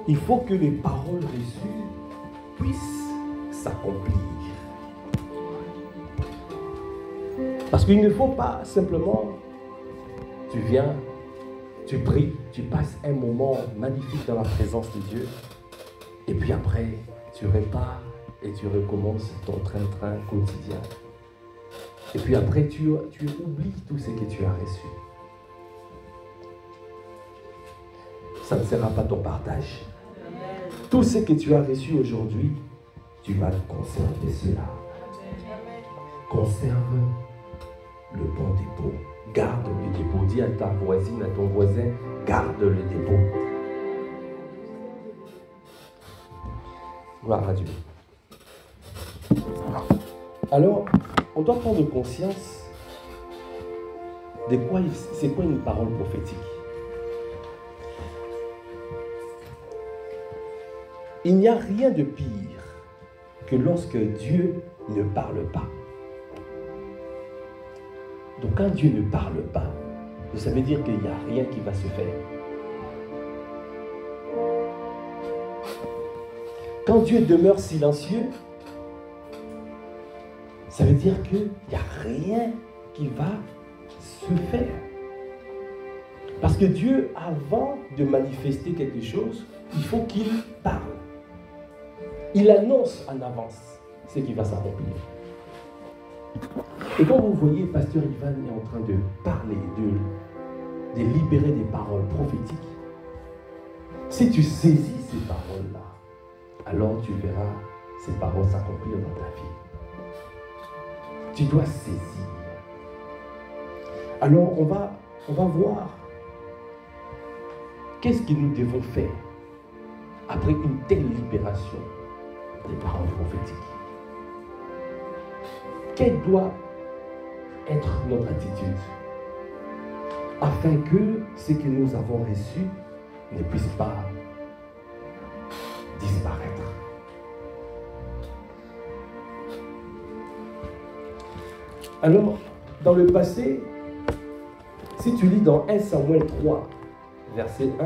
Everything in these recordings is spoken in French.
il faut que les paroles reçues puissent s'accomplir. Parce qu'il ne faut pas simplement, tu viens, tu pries, tu passes un moment magnifique dans la présence de Dieu, et puis après, tu repars et tu recommences ton train-train quotidien. Et puis après, tu oublies tout ce que tu as reçu. Ça ne sera pas ton partage. Tout ce que tu as reçu aujourd'hui, tu vas conserver cela. Conserve le bon dépôt. Garde le dépôt. Dis à ta voisine, à ton voisin, garde le dépôt. Gloire à Dieu. Alors, on doit prendre conscience de quoi c'est quoi une parole prophétique. Il n'y a rien de pire que lorsque Dieu ne parle pas. Donc quand Dieu ne parle pas, ça veut dire qu'il n'y a rien qui va se faire. Quand Dieu demeure silencieux, ça veut dire qu'il n'y a rien qui va se faire. Parce que Dieu, avant de manifester quelque chose, il faut qu'il parle. Il annonce en avance ce qui va s'accomplir. Et quand vous voyez, Pasteur Ivan est en train de parler, de libérer des paroles prophétiques, si tu saisis ces paroles-là, alors tu verras ces paroles s'accomplir dans ta vie. Tu dois saisir. Alors on va voir qu'est-ce que nous devons faire après une telle libération des paroles prophétiques. Quelle doit être notre attitude afin que ce que nous avons reçu ne puisse pas disparaître. Alors, dans le passé, si tu lis dans 1 Samuel 3, verset 1,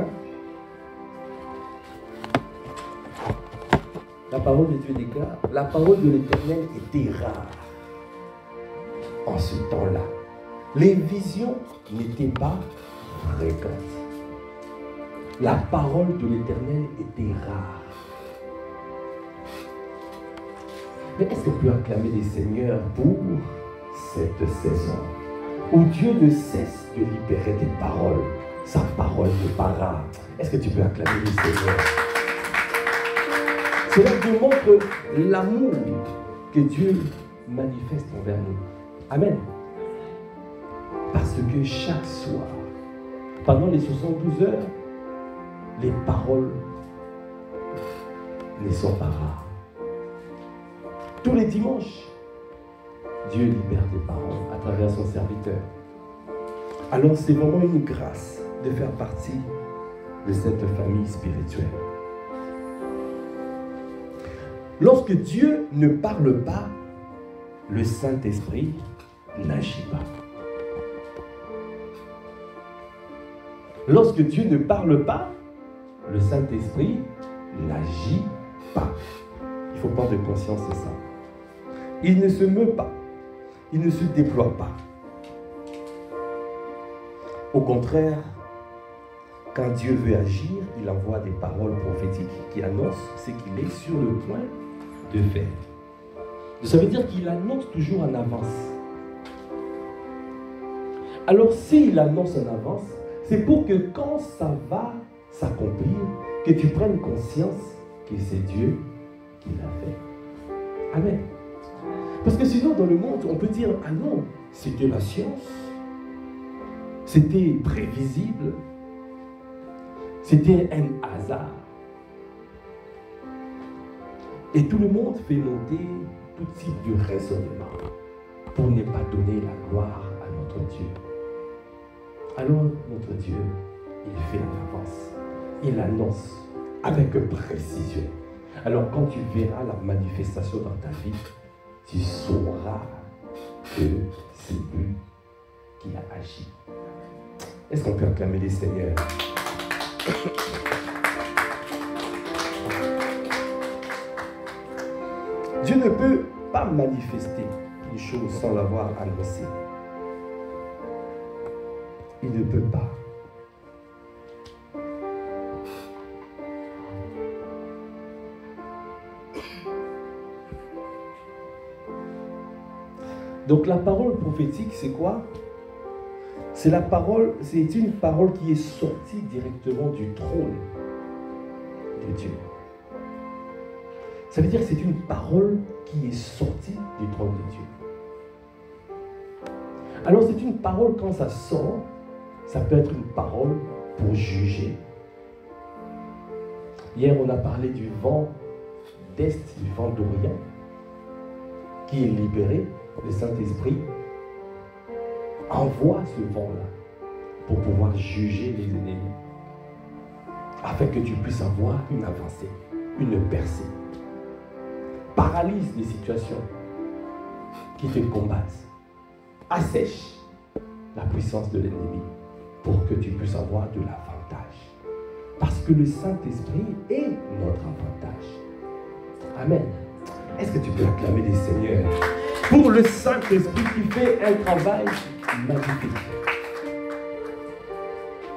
la parole de Dieu déclare, la parole de l'Éternel était rare en ce temps-là. Les visions n'étaient pas fréquentes. La parole de l'Éternel était rare. Mais est-ce qu'on peut acclamer les seigneurs pour cette saison où Dieu ne cesse de libérer des paroles? Sa parole n'est pas rare. Est-ce que tu peux acclamer les seigneurs? Cela démontre l'amour que Dieu manifeste envers nous. Amen. Parce que chaque soir, pendant les 72 heures, les paroles ne sont pas rares. Tous les dimanches, Dieu libère des paroles à travers son serviteur. Alors c'est vraiment une grâce de faire partie de cette famille spirituelle. Lorsque Dieu ne parle pas, le Saint-Esprit n'agit pas. Lorsque Dieu ne parle pas, le Saint-Esprit n'agit pas. Il faut prendre conscience de ça. Il ne se meut pas. Il ne se déploie pas. Au contraire, quand Dieu veut agir, il envoie des paroles prophétiques qui annoncent ce qu'il est sur le point de faire. Ça veut dire qu'il annonce toujours en avance. Alors s'il annonce en avance, c'est pour que quand ça va s'accomplir, que tu prennes conscience que c'est Dieu qui l'a fait. Amen. Parce que sinon dans le monde, on peut dire, ah non, c'était la science, c'était prévisible, c'était un hasard. Et tout le monde fait monter tout type de raisonnement pour ne pas donner la gloire à notre Dieu. Alors notre Dieu, il fait en avance, il annonce avec précision. Alors quand tu verras la manifestation dans ta vie, tu sauras que c'est lui qui a agi. Est-ce qu'on peut acclamer les seigneurs? ne peut pas manifester une chose sans l'avoir annoncée. Il ne peut pas. Donc la parole prophétique, c'est quoi? C'est la parole, c'est une parole qui est sortie directement du trône de Dieu. Ça veut dire que c'est une parole qui est sortie du trône de Dieu. Alors c'est une parole, quand ça sort, ça peut être une parole pour juger. Hier, on a parlé du vent d'Est, du vent d'Orient, qui est libéré. Le Saint-Esprit envoie ce vent-là pour pouvoir juger les ennemis, afin que tu puisses avoir une avancée, une percée. Paralyse les situations qui te combattent. Assèche la puissance de l'ennemi pour que tu puisses avoir de l'avantage. Parce que le Saint-Esprit est notre avantage. Amen. Est-ce que tu peux acclamer les seigneurs pour le Saint-Esprit qui fait un travail magnifique?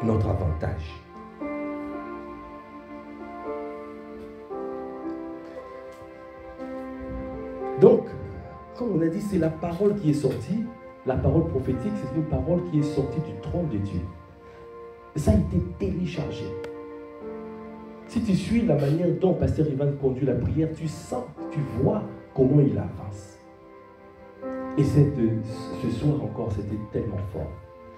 Notre avantage. Donc, comme on a dit, c'est la parole qui est sortie. La parole prophétique, c'est une parole qui est sortie du trône de Dieu. Ça a été téléchargé. Si tu suis la manière dont Pasteur Ivan conduit la prière, tu sens, tu vois comment il avance. Et ce soir encore, c'était tellement fort.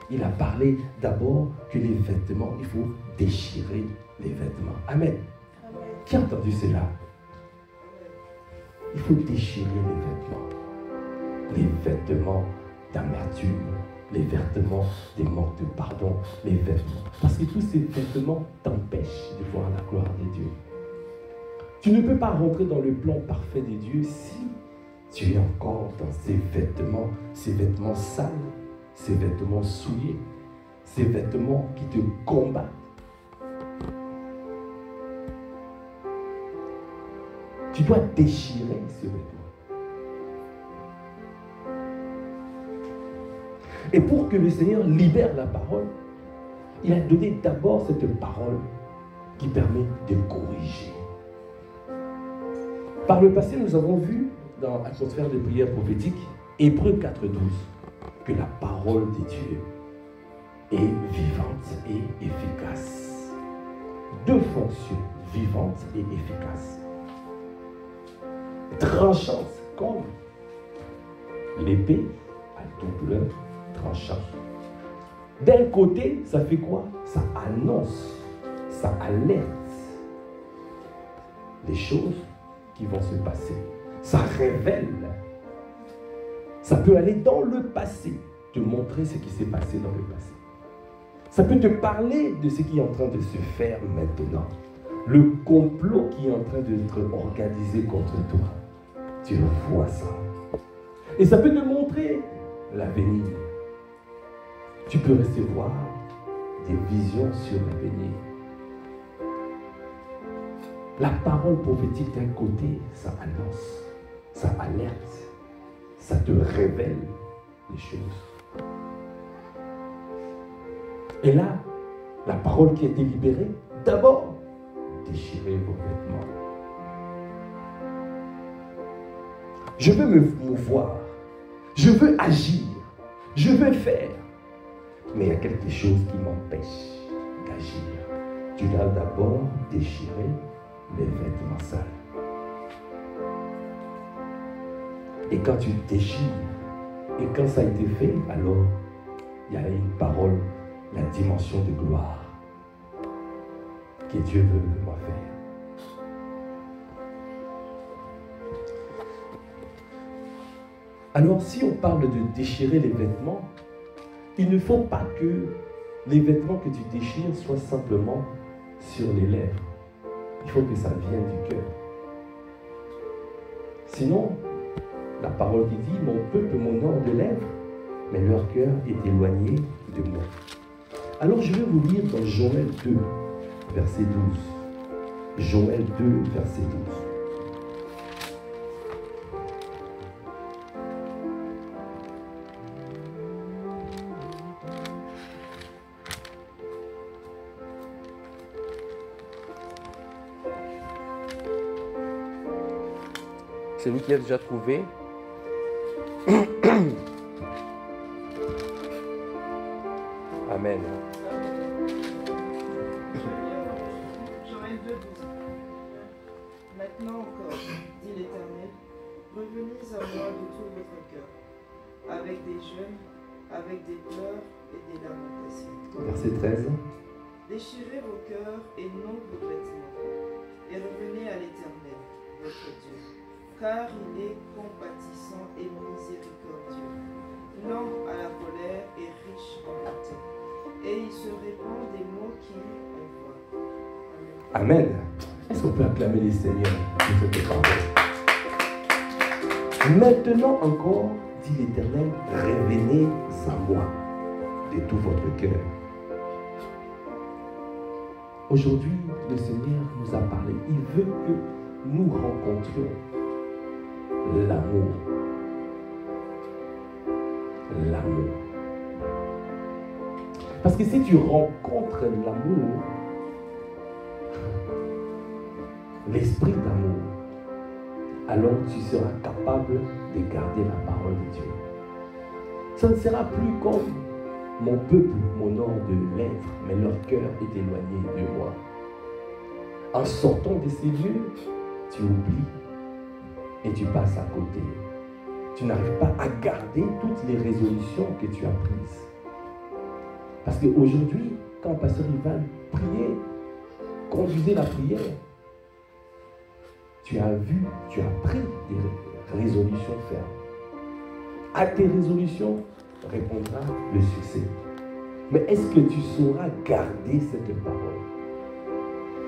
Il a parlé d'abord que les vêtements, il faut déchirer les vêtements. Amen. Amen. Qui a entendu cela? Il faut déchirer les vêtements. Les vêtements d'amertume, les vêtements des manques de pardon, les vêtements. Parce que tous ces vêtements t'empêchent de voir la gloire de Dieu. Tu ne peux pas rentrer dans le plan parfait de Dieu si tu es encore dans ces vêtements sales, ces vêtements souillés, ces vêtements qui te combattent. Tu dois déchirer ce vêtement. Et pour que le Seigneur libère la parole, il a donné d'abord cette parole qui permet de corriger. Par le passé, nous avons vu dans l'atmosphère de prière prophétique, Hébreux 4.12, que la parole de Dieu est vivante et efficace. Deux fonctions, vivante et efficace. Tranchante comme l'épée à double tranchant. D'un côté, ça fait quoi? Ça annonce, ça alerte les choses qui vont se passer. Ça révèle. Ça peut aller dans le passé, te montrer ce qui s'est passé dans le passé. Ça peut te parler de ce qui est en train de se faire maintenant. Le complot qui est en train d'être organisé contre toi. Tu vois ça. Et ça peut te montrer l'avenir. Tu peux recevoir des visions sur l'avenir. La parole prophétique d'un côté, ça annonce, ça alerte, ça te révèle les choses. Et là, la parole qui a été libérée, d'abord, déchirez vos vêtements. Je veux me mouvoir, je veux agir, je veux faire. Mais il y a quelque chose qui m'empêche d'agir. Tu dois d'abord déchirer les vêtements sales. Et quand tu déchires, et quand ça a été fait, alors il y a une parole, la dimension de gloire que Dieu veut moi faire. Alors si on parle de déchirer les vêtements, il ne faut pas que les vêtements que tu déchires soient simplement sur les lèvres. Il faut que ça vienne du cœur. Sinon, la parole qui dit, mon peuple m'honore de lèvres, mais leur cœur est éloigné de moi. Alors je vais vous lire dans Joël 2, verset 12. Joël 2, verset 12. Celui qui a déjà trouvé. Amen. Jean 2, 12. Maintenant encore, dit l'Éternel, revenez à moi de tout votre cœur, avec des jeûnes, avec des pleurs et des lamentations. Verset 13. Déchirez vos cœurs et non vos vêtements, et revenez à l'Éternel, votre Dieu, car il est compatissant et miséricordieux, lent à la colère et riche en bonté, et il se répand des mots qu'il envoie. Amen. Amen. Est-ce qu'on peut acclamer les seigneurs pour cette parole? Maintenant encore, dit l'Éternel, revenez à moi de tout votre cœur. Aujourd'hui, le Seigneur nous a parlé. Il veut que nous rencontrions l'amour. L'amour. Parce que si tu rencontres l'amour, l'esprit d'amour, alors tu seras capable de garder la parole de Dieu. Ça ne sera plus comme mon peuple m'honore de lèvres, mais leur cœur est éloigné de moi. En sortant de ces lieux, tu oublies et tu passes à côté. Tu n'arrives pas à garder toutes les résolutions que tu as prises. Parce qu'aujourd'hui, quand Pasteur Ivan priait, conduisait la prière, tu as vu, tu as pris des résolutions fermes. À tes résolutions répondra le succès. Mais est-ce que tu sauras garder cette parole?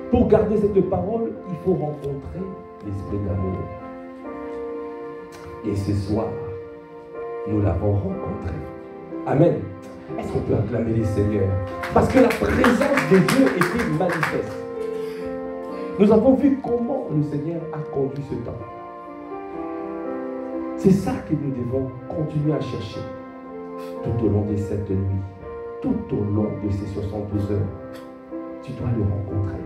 Pour garder cette parole, il faut rencontrer l'esprit d'amour. Et ce soir, nous l'avons rencontré. Amen. Est-ce qu'on peut acclamer les seigneurs? Parce que la présence de Dieu était manifeste. Nous avons vu comment le Seigneur a conduit ce temps. C'est ça que nous devons continuer à chercher tout au long de cette nuit, tout au long de ces 72 heures. Tu dois le rencontrer.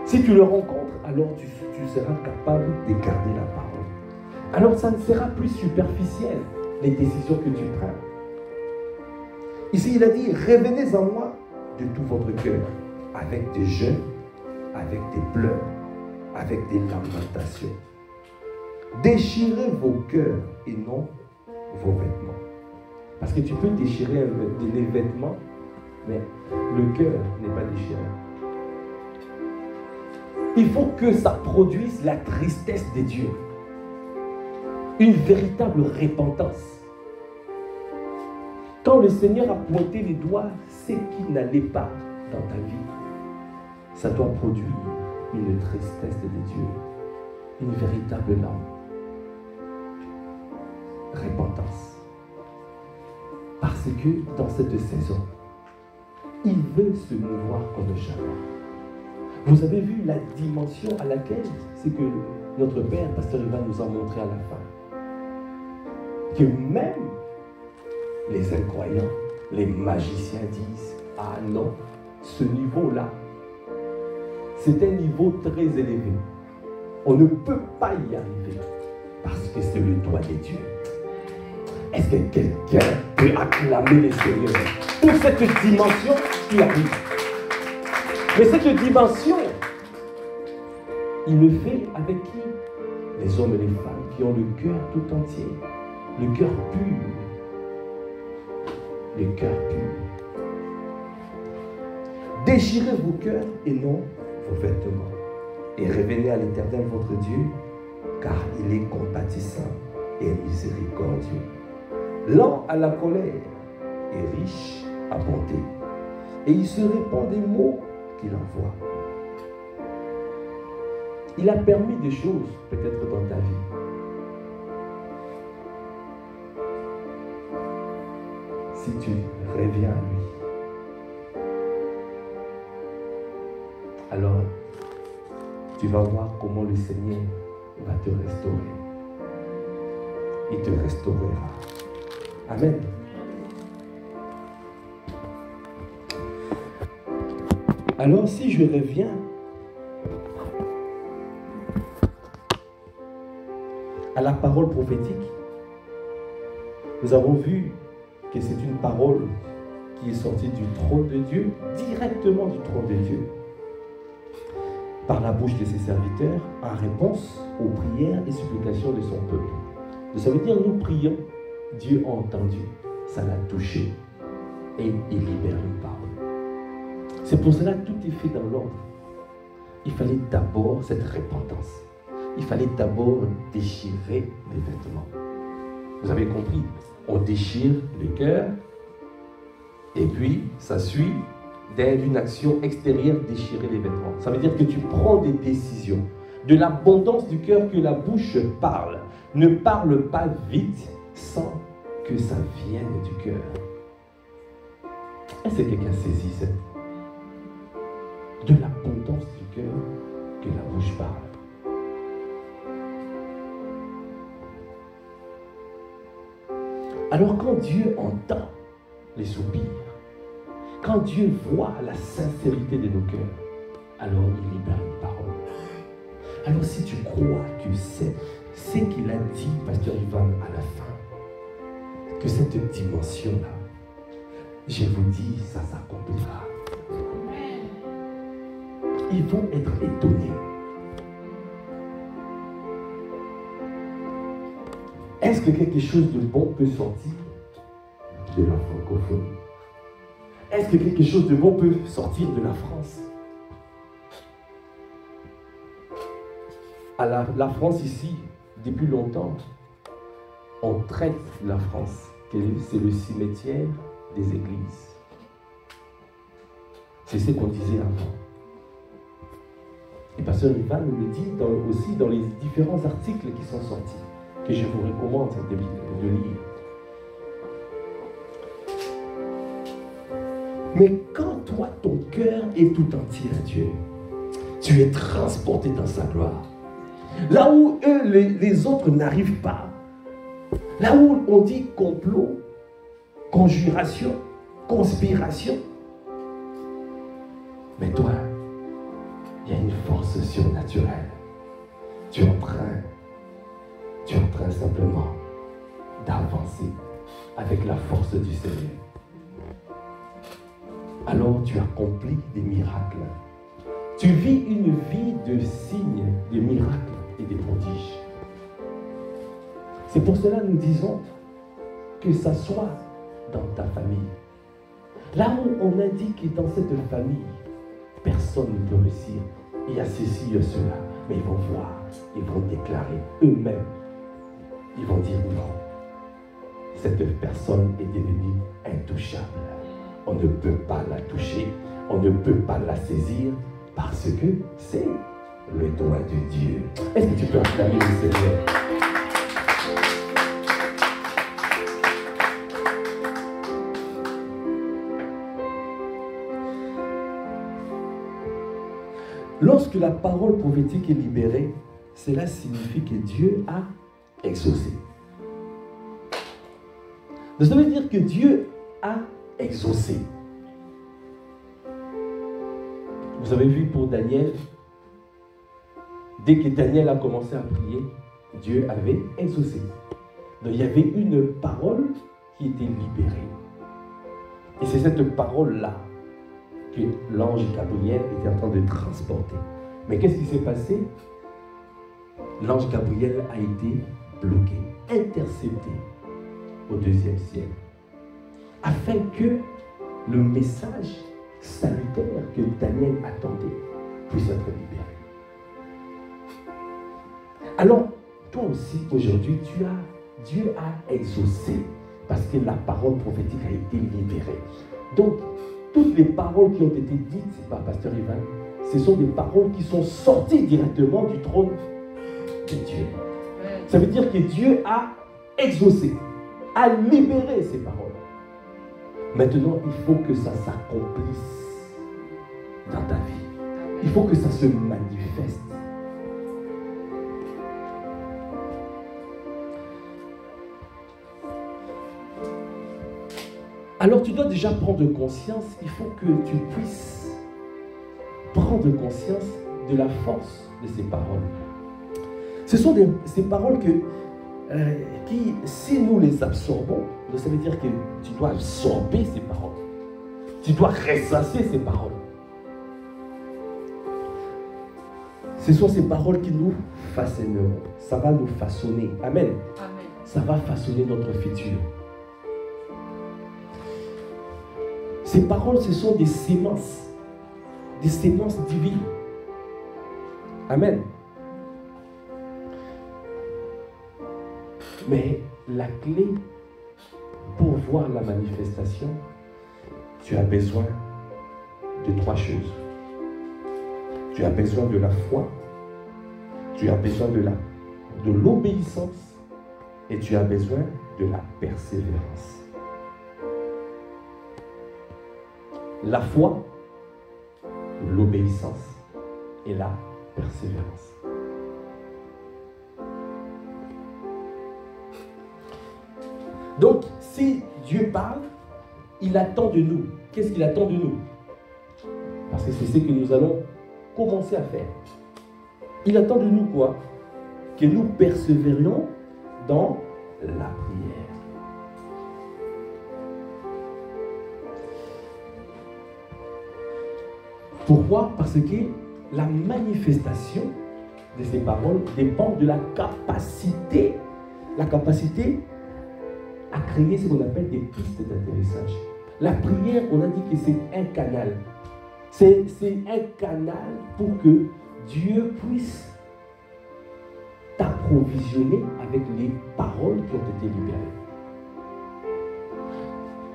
Si tu le rencontres, alors tu seras capable de garder la parole. Alors ça ne sera plus superficiel, les décisions que tu prends. Ici, il a dit, revenez à moi de tout votre cœur, avec des jeûnes, avec des pleurs, avec des lamentations. Déchirez vos cœurs et non vos vêtements. Parce que tu peux déchirer les vêtements, mais le cœur n'est pas déchiré. Il faut que ça produise la tristesse de Dieu. Une véritable repentance. Quand le Seigneur a pointé les doigts, ce qui n'allait pas dans ta vie, ça doit produire une tristesse de Dieu, une véritable larme. Repentance. Parce que dans cette saison, il veut se mouvoir comme jamais. Vous avez vu la dimension à laquelle c'est que notre Père, Pasteur Ivan, nous a montré à la fin. Que même les incroyants, les magiciens disent, ah non, ce niveau-là, c'est un niveau très élevé. On ne peut pas y arriver parce que c'est le doigt de Dieu. Est-ce que quelqu'un peut acclamer les seigneurs pour cette dimension qui arrive? Mais cette dimension, il le fait avec qui? Les hommes et les femmes qui ont le cœur tout entier, le cœur pur. Le cœur pur. Déchirez vos cœurs et non vos vêtements. Et revenez à l'Éternel votre Dieu, car il est compatissant et miséricordieux, lent à la colère et riche à bonté. Et il se répand des mots qu'il envoie. Il a permis des choses peut-être dans ta vie. Si tu reviens à lui, alors tu vas voir comment le Seigneur va te restaurer. Il te restaurera. Amen. Alors si je reviens à la parole prophétique, nous avons vu que c'est une parole qui est sortie du trône de Dieu, directement du trône de Dieu, par la bouche de ses serviteurs, en réponse aux prières et supplications de son peuple. Ça veut dire, nous prions, Dieu a entendu, ça l'a touché, et il libère une parole. C'est pour cela que tout est fait dans l'ordre. Il fallait d'abord cette repentance. Il fallait d'abord déchirer les vêtements. Vous avez compris? On déchire le cœur, et puis ça suit d'une action extérieure, déchirer les vêtements. Ça veut dire que tu prends des décisions. De l'abondance du cœur que la bouche parle. Ne parle pas vite sans que ça vienne du cœur. Est-ce que quelqu'un saisit cette? De l'abondance du cœur que la bouche parle. Alors quand Dieu entend les soupirs, quand Dieu voit la sincérité de nos cœurs, alors il libère une parole. Alors si tu crois que c'est ce qu'il a dit, Pasteur Ivan, à la fin, que cette dimension-là, je vous dis, ça s'accomplira. Ils vont être étonnés. Est-ce que quelque chose de bon peut sortir de la francophonie? Est-ce que quelque chose de bon peut sortir de la France? La France ici, depuis longtemps, on traite la France que c'est le cimetière des églises. C'est ce qu'on disait avant. Et Pasteur Ivan nous le dit aussi dans les différents articles qui sont sortis, que je vous recommande de lire. Mais quand toi, ton cœur est tout entier à Dieu, tu es transporté dans sa gloire. Là où eux, les autres n'arrivent pas, là où on dit complot, conjuration, conspiration, mais toi, il y a une force surnaturelle. Tu es en train simplement d'avancer avec la force du Seigneur. Alors tu accomplis des miracles. Tu vis une vie de signes, de miracles et de prodiges. C'est pour cela que nous disons que ça soit dans ta famille. Là où on a dit que dans cette famille, personne ne peut réussir. Il y a ceci, il y a cela. Mais ils vont voir, ils vont déclarer eux-mêmes. Ils vont dire non. Cette personne est devenue intouchable. On ne peut pas la toucher, on ne peut pas la saisir parce que c'est le doigt de Dieu. Est-ce que tu peux acclamer le Seigneur? Lorsque la parole prophétique est libérée, cela signifie que Dieu a exaucé. Ça veut dire que Dieu a exaucé. Vous avez vu pour Daniel, dès que Daniel a commencé à prier, Dieu avait exaucé. Donc il y avait une parole qui était libérée. Et c'est cette parole-là que l'ange Gabriel était en train de transporter. Mais qu'est-ce qui s'est passé? L'ange Gabriel a été bloqué, intercepté au deuxième ciel, afin que le message salutaire que Daniel attendait puisse être libéré. Alors, toi aussi, aujourd'hui, Dieu a exaucé parce que la parole prophétique a été libérée. Donc, toutes les paroles qui ont été dites par Pasteur Ivan, ce sont des paroles qui sont sorties directement du trône de Dieu. Ça veut dire que Dieu a exaucé, a libéré ces paroles. Maintenant, il faut que ça s'accomplisse dans ta vie. Il faut que ça se manifeste. Alors tu dois déjà prendre conscience, il faut que tu puisses prendre conscience de la force de ces paroles. Ce sont ces paroles que qui, si nous les absorbons, ça veut dire que tu dois absorber ces paroles. Tu dois ressasser ces paroles. Ce sont ces paroles qui nous façonneront. Ça va nous façonner. Amen. Amen. Ça va façonner notre futur. Ces paroles, ce sont des sémences divines. Amen. Mais la clé pour voir la manifestation, tu as besoin de 3 choses. Tu as besoin de la foi, tu as besoin de l'obéissance et tu as besoin de la persévérance. La foi, l'obéissance et la persévérance. Donc, si Dieu parle, il attend de nous. Qu'est-ce qu'il attend de nous? Parce que c'est ce que nous allons commencer à faire. Il attend de nous quoi? Que nous persévérions dans la prière. Pourquoi? Parce que la manifestation de ces paroles dépend de la capacité à créer ce qu'on appelle des pistes d'atterrissage. La prière, on a dit que c'est un canal. C'est un canal pour que Dieu puisse t'approvisionner avec les paroles qui ont été libérées.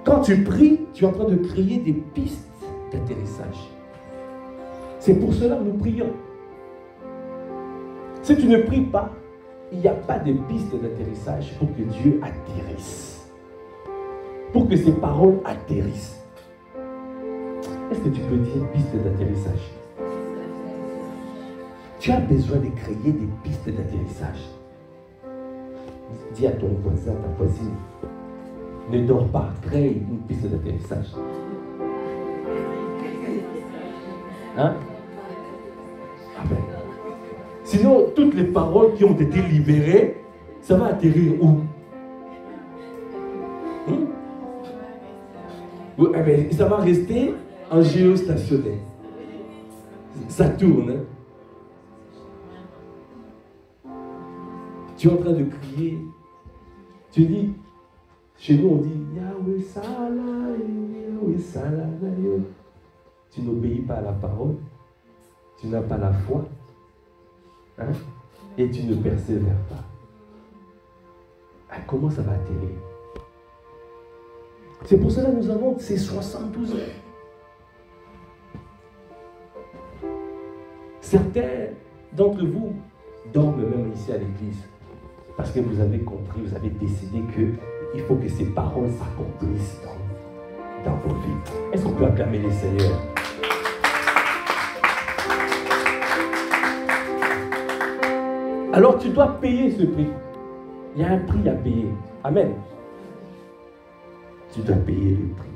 Quand tu pries, tu es en train de créer des pistes d'atterrissage. C'est pour cela que nous prions. Si tu ne pries pas, il n'y a pas de piste d'atterrissage pour que Dieu atterrisse. Pour que ces paroles atterrissent. Est-ce que tu peux dire piste d'atterrissage? Tu as besoin de créer des pistes d'atterrissage. Dis à ton voisin, ta voisine, ne dors pas, crée une piste d'atterrissage. Hein? Amen. Sinon, toutes les paroles qui ont été libérées, ça va atterrir où? Ça va rester en géostationnaire. Ça tourne. Hein? Tu es en train de crier. Tu dis, chez nous on dit Yahweh Salah, Yahweh Salah. Tu n'obéis pas à la parole. Tu n'as pas la foi. Hein? Et tu ne persévères pas. Ah, comment ça va atterrir? C'est pour cela que nous avons ces 72 heures. Certains d'entre vous dorment même ici à l'église. Parce que vous avez compris, vous avez décidé qu'il faut que ces paroles s'accomplissent dans vos vies. Est-ce qu'on peut acclamer les Seigneurs? Alors tu dois payer ce prix. Il y a un prix à payer. Amen. Tu dois payer le prix.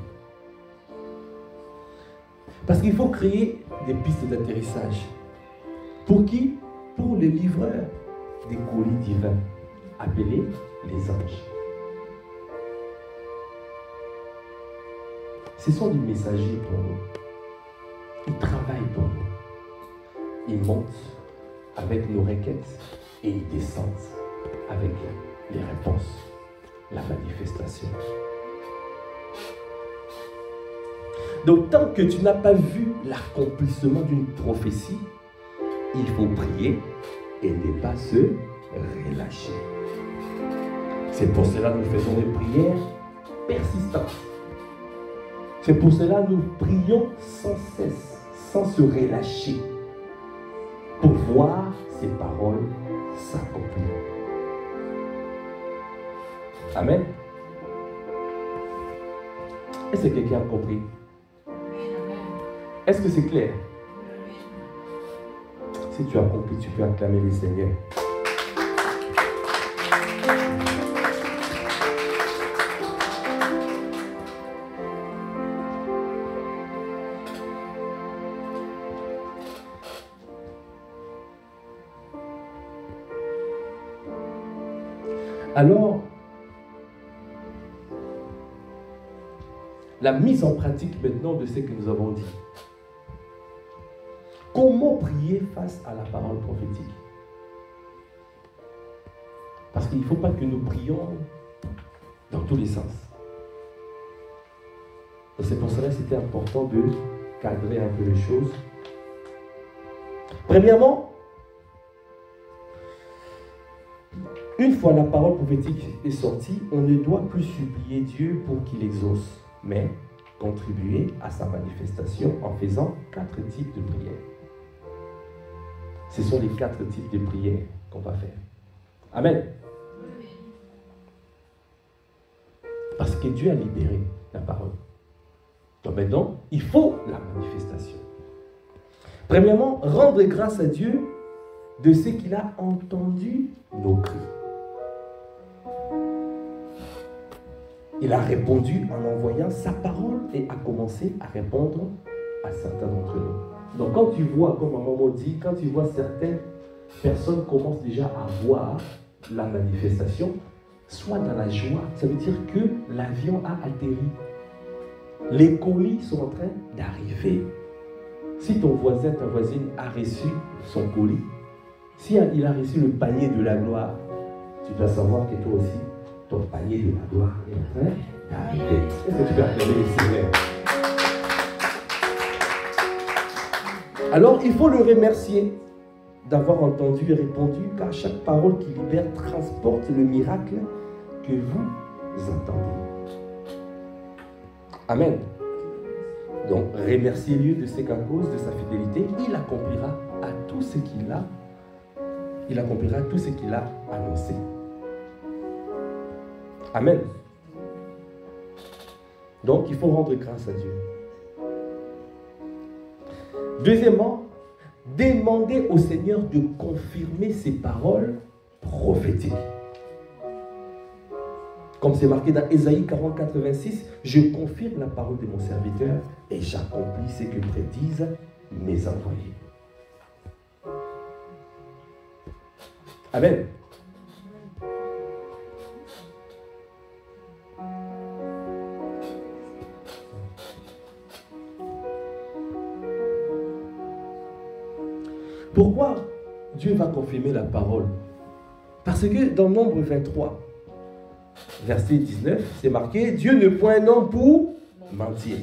Parce qu'il faut créer des pistes d'atterrissage. Pour qui? Pour les livreurs des colis divins, appelés les anges. Ce sont des messagers pour nous. Ils travaillent pour nous. Ils montent avec nos requêtes et ils descendent avec les réponses, la manifestation. Donc, tant que tu n'as pas vu l'accomplissement d'une prophétie, il faut prier et ne pas se relâcher. C'est pour cela que nous faisons des prières persistantes. C'est pour cela que nous prions sans cesse, sans se relâcher, pour voir ces paroles s'accomplir. Amen. Est-ce que quelqu'un a compris? Est-ce que c'est clair? Si tu as compris, tu peux acclamer le Seigneur. Alors, la mise en pratique maintenant de ce que nous avons dit. Comment prier face à la parole prophétique? Parce qu'il ne faut pas que nous prions dans tous les sens. Et c'est pour cela que c'était important de cadrer un peu les choses. Premièrement, une fois la parole prophétique est sortie, on ne doit plus supplier Dieu pour qu'il exauce, mais contribuer à sa manifestation en faisant 4 types de prières. Ce sont les 4 types de prières qu'on va faire. Amen. Parce que Dieu a libéré la parole. Donc maintenant, il faut la manifestation. Premièrement, rendre grâce à Dieu de ce qu'il a entendu nos cris. Il a répondu en envoyant sa parole et a commencé à répondre à certains d'entre nous. Donc quand tu vois, comme maman dit, quand tu vois certaines personnes commencent déjà à voir la manifestation, sois dans la joie. Ça veut dire que l'avion a atterri. Les colis sont en train d'arriver. Si ton voisin, ta voisine a reçu son colis, si il a reçu le panier de la gloire, tu dois savoir que toi aussi, ton panier de la gloire est en train d'arriver. Est-ce que tu peux acclamer le Seigneur? Alors, il faut le remercier d'avoir entendu et répondu, car chaque parole qui libère transporte le miracle que vous entendez. Amen. Donc, remerciez-le de ce qu'à cause de sa fidélité, il accomplira à tout ce qu'il a. Il accomplira tout ce qu'il a annoncé. Amen. Donc, il faut rendre grâce à Dieu. Deuxièmement, demander au Seigneur de confirmer ses paroles prophétiques. Comme c'est marqué dans Ésaïe 40, 86, je confirme la parole de mon serviteur et j'accomplis ce que prédisent mes envoyés. Amen. Pourquoi Dieu va confirmer la parole? Parce que dans Nombre 23, verset 19, c'est marqué, Dieu ne point un homme pour mentir,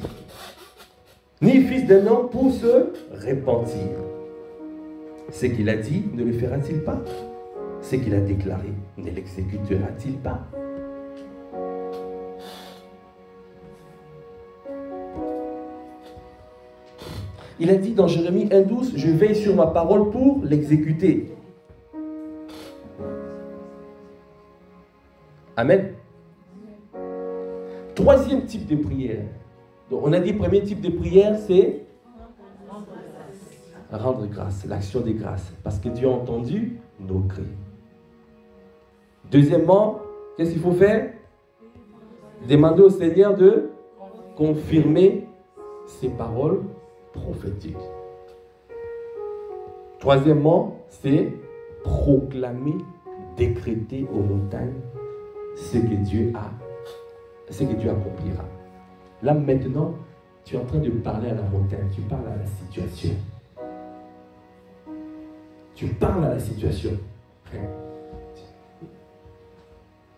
ni fils d'un homme pour se repentir. Ce qu'il a dit, ne le fera-t-il pas? Ce qu'il a déclaré, ne l'exécutera-t-il pas? Il a dit dans Jérémie 1,12, je veille sur ma parole pour l'exécuter. Amen. Troisième type de prière. Donc on a dit, premier type de prière, c'est rendre grâce, l'action des grâces. Parce que Dieu a entendu nos cris. Deuxièmement, qu'est-ce qu'il faut faire? Demander au Seigneur de confirmer ses paroles prophétiques. Troisièmement, c'est proclamer, décréter aux montagnes ce que Dieu accomplira. Là maintenant, tu es en train de parler à la montagne, tu parles à la situation. Tu parles à la situation.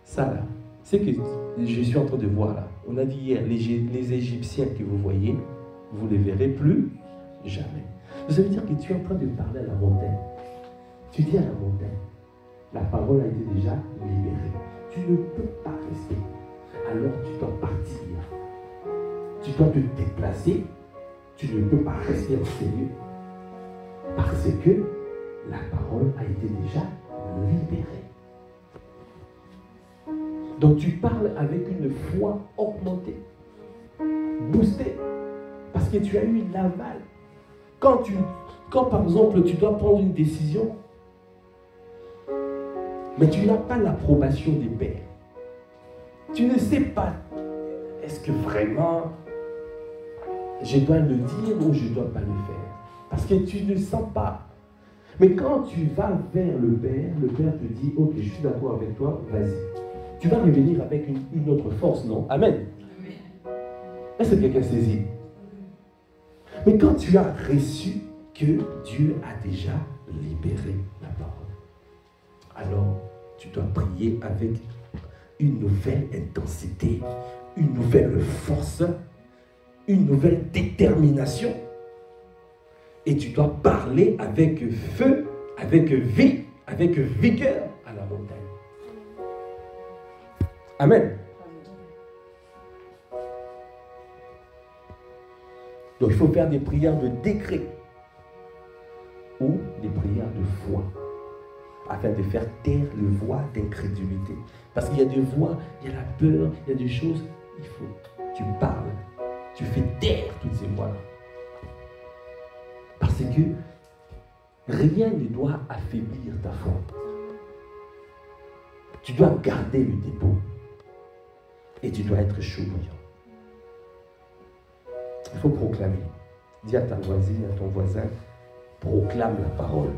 Ça là, c'est que je suis en train de voir là. On a dit hier, les Égyptiens que vous voyez, vous ne les verrez plus jamais. Ça veut dire que tu es en train de parler à la montagne. Tu dis à la montagne, la parole a été déjà libérée. Tu ne peux pas rester. Alors tu dois partir. Tu dois te déplacer. Tu ne peux pas rester en ces lieux. Parce que la parole a été déjà libérée. Donc tu parles avec une foi augmentée, boostée, parce que tu as eu l'aval. Quand par exemple tu dois prendre une décision, mais tu n'as pas l'approbation des pairs, tu ne sais pas, est-ce que vraiment je dois le dire ou je ne dois pas le faire? Parce que tu ne sens pas. Mais quand tu vas vers le Père te dit, ok, je suis d'accord avec toi, vas-y. tu vas revenir avec une autre force, non? Amen. Est-ce que quelqu'un saisit? Mais quand tu as reçu que Dieu a déjà libéré la parole, alors tu dois prier avec une nouvelle intensité, une nouvelle force, une nouvelle détermination. Et tu dois parler avec feu, avec vie, avec vigueur à la montagne. Amen. Donc il faut faire des prières de décret ou des prières de foi afin de faire taire le voix d'incrédulité. Parce qu'il y a des voix, il y a la peur, il y a des choses, il faut, tu parles, tu fais taire toutes ces voix-là. Parce que rien ne doit affaiblir ta foi. Tu dois garder le dépôt et tu dois être chaud bouillant. Il faut proclamer. Dis à ta voisine, à ton voisin, proclame la parole.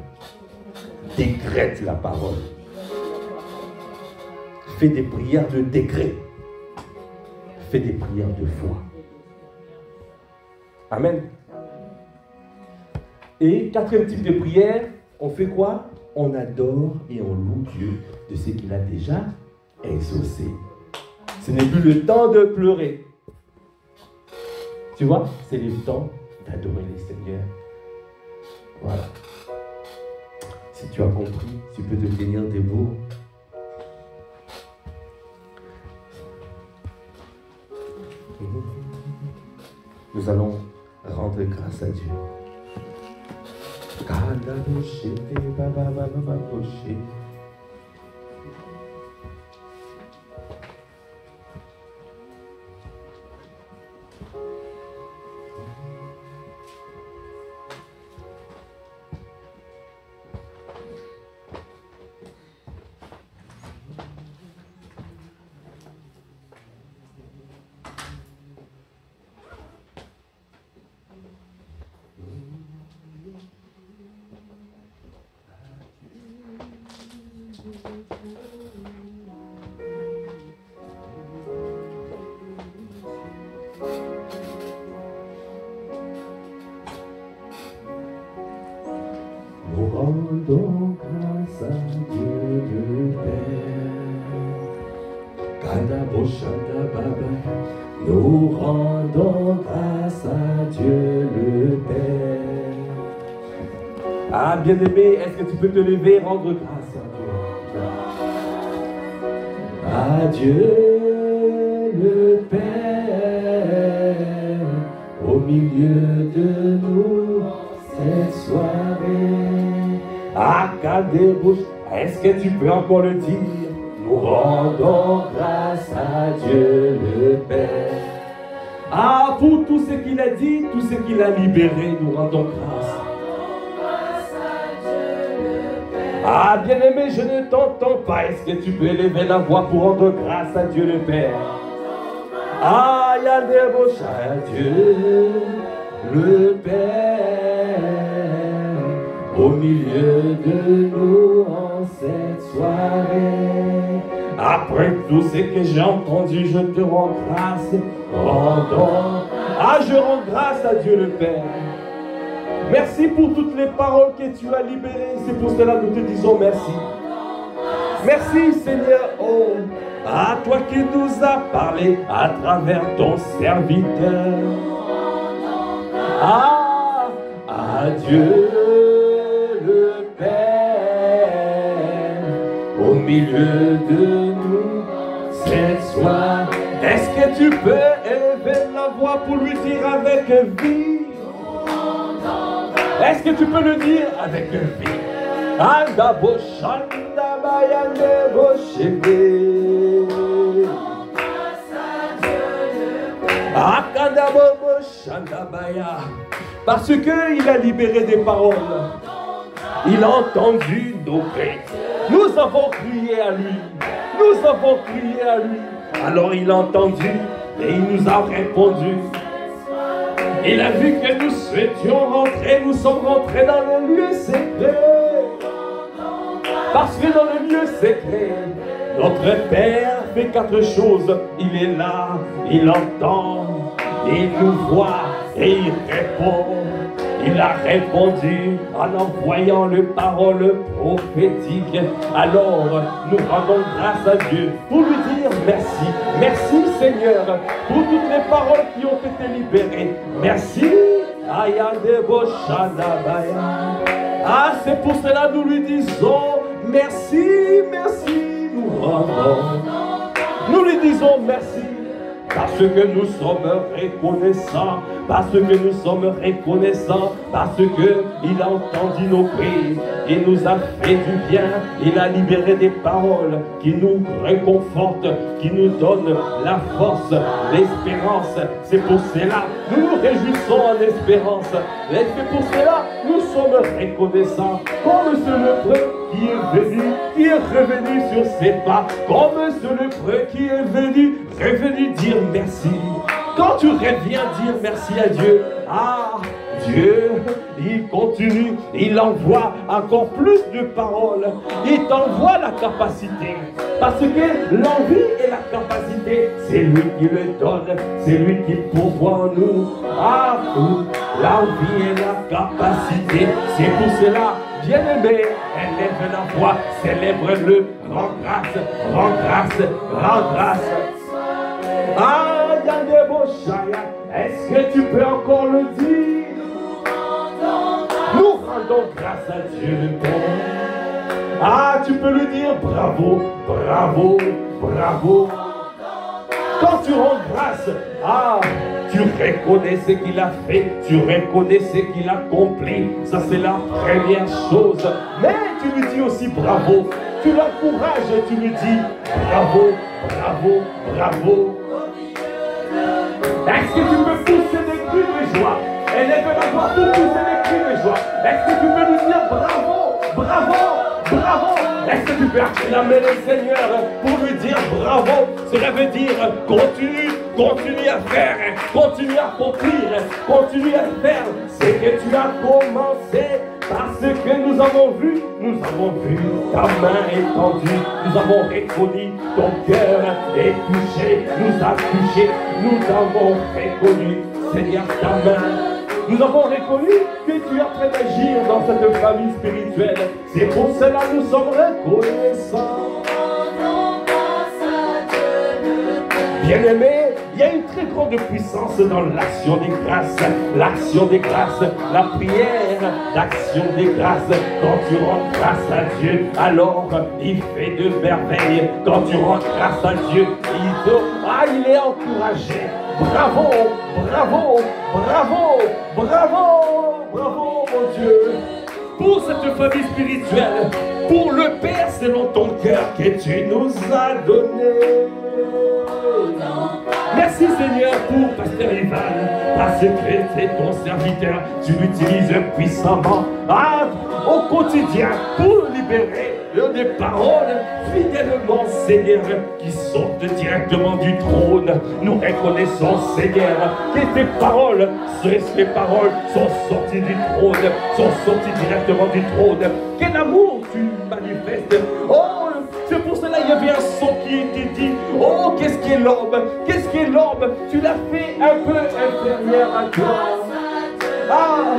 Décrète la parole. Fais des prières de décret. Fais des prières de foi. Amen. Et quatrième type de prière, on fait quoi? On adore et on loue Dieu de ce qu'il a déjà exaucé. Ce n'est plus le temps de pleurer. Tu vois, c'est le temps d'adorer le Seigneur. Voilà. Si tu as compris, tu peux te tenir debout. Nous allons rendre grâce à Dieu. Nous rendons grâce à Dieu le Père. Kadaboshanda Baba. Nous rendons grâce à Dieu le Père. Ah, bien-aimé, est-ce que tu peux te lever et rendre grâce à Dieu? À Dieu le Père, au milieu de nous cette soirée. Ah, Kadebouch, est-ce que tu peux encore le dire? Nous rendons grâce à Dieu le Père. Ah, pour tout ce qu'il a dit, tout ce qu'il a libéré, nous rendons grâce. Ah, bien-aimé, je ne t'entends pas. Est-ce que tu peux élever la voix pour rendre grâce à Dieu le Père? Ah, Yadebouch, à Dieu le Père, au milieu de nous en cette soirée. Après tout ce que j'ai entendu, je te rends grâce. Ah, je rends grâce à Dieu le Père. Merci pour toutes les paroles que tu as libérées. C'est pour cela que nous te disons merci. Merci Seigneur. Oh, à toi qui nous as parlé à travers ton serviteur. Ah, à Dieu le Père, au milieu de nous cette soirée. Est-ce que tu peux élever la voix pour lui dire avec vie? Est-ce que tu peux le dire avec vie? Anda boshanda bayande boshebe. Akanda boshanda baya. Parce qu'il a libéré des paroles. Il a entendu nos cris. Nous avons crié à lui. Nous avons crié à lui. Alors il a entendu et il nous a répondu. Il a vu que nous souhaitions rentrer. Nous sommes rentrés dans le lieu secret. Parce que dans le lieu secret, notre Père fait 4 choses. Il est là, il entend, il nous voit et il répond. Il a répondu en envoyant les paroles prophétiques. Alors, nous rendons grâce à Dieu pour lui dire merci. Merci Seigneur pour toutes les paroles qui ont été libérées. Merci. Ah, c'est pour cela que nous lui disons merci, merci. Nous lui disons merci. Parce que nous sommes reconnaissants, parce que nous sommes reconnaissants, parce qu'il a entendu nos cris, il nous a fait du bien, il a libéré des paroles qui nous réconfortent, qui nous donnent la force, l'espérance. C'est pour cela que nous nous réjouissons en espérance. Et c'est pour cela que nous sommes reconnaissants, comme ce lépreux qui est revenu sur ses pas, comme ce lépreux qui est revenu dire merci. Quand tu reviens dire merci à Dieu, ah, Dieu, il continue, il envoie encore plus de paroles, il t'envoie la capacité, parce que l'envie et la capacité, c'est lui qui le donne, c'est lui qui pourvoit en nous. Ah, l'envie et la capacité, c'est pour cela, bien-aimé, élève la voix, célèbre-le, rends grâce, rends grâce, rends grâce. Ah, est-ce que tu peux encore le dire? Nous rendons grâce à Dieu le Père. Ah, tu peux lui dire bravo, bravo, bravo. Quand tu rends grâce, ah, tu reconnais ce qu'il a fait, tu reconnais ce qu'il a accompli. Ça, c'est la première chose. Mais tu lui dis aussi bravo. Tu l'encourages et tu lui dis bravo, bravo, bravo. Est-ce que tu peux pousser des cris de joie? Élève la voix pour pousser des cris de joie. Est-ce que tu peux lui dire bravo, bravo, bravo? Est-ce que tu peux acclamer le Seigneur pour lui dire bravo? Cela veut dire continue à faire, continue à accomplir, continue à faire ce que tu as commencé. Parce que nous avons vu ta main étendue, nous avons reconnu ton cœur est touché, nous a touché, nous avons reconnu, Seigneur, ta main. Nous avons reconnu que tu es en train d'agir dans cette famille spirituelle. C'est pour cela que nous sommes reconnaissants. Bien-aimés, il y a une très grande puissance dans l'action des grâces. L'action des grâces, la prière d'action des grâces. Quand tu rends grâce à Dieu, alors il fait de merveilles. Quand tu rends grâce à Dieu, il est encouragé. Bravo, bravo, bravo, bravo, bravo, mon Dieu. Pour cette famille spirituelle, pour le Père selon ton cœur que tu nous as donné. Merci Seigneur pour Pasteur Ivan, parce que c'est ton serviteur, tu l'utilises puissamment au quotidien pour libérer des paroles fidèlement Seigneur qui sortent directement du trône. Nous reconnaissons Seigneur que tes paroles sont sorties du trône, sont sorties directement du trône. Quel amour tu manifestes. Oh, c'est pour cela qu'il y avait un son qui était dit, oh, qu'est-ce qu'est l'homme? Qu'est-ce qu'est l'homme? Tu l'as fait un peu inférieur à toi. Ah,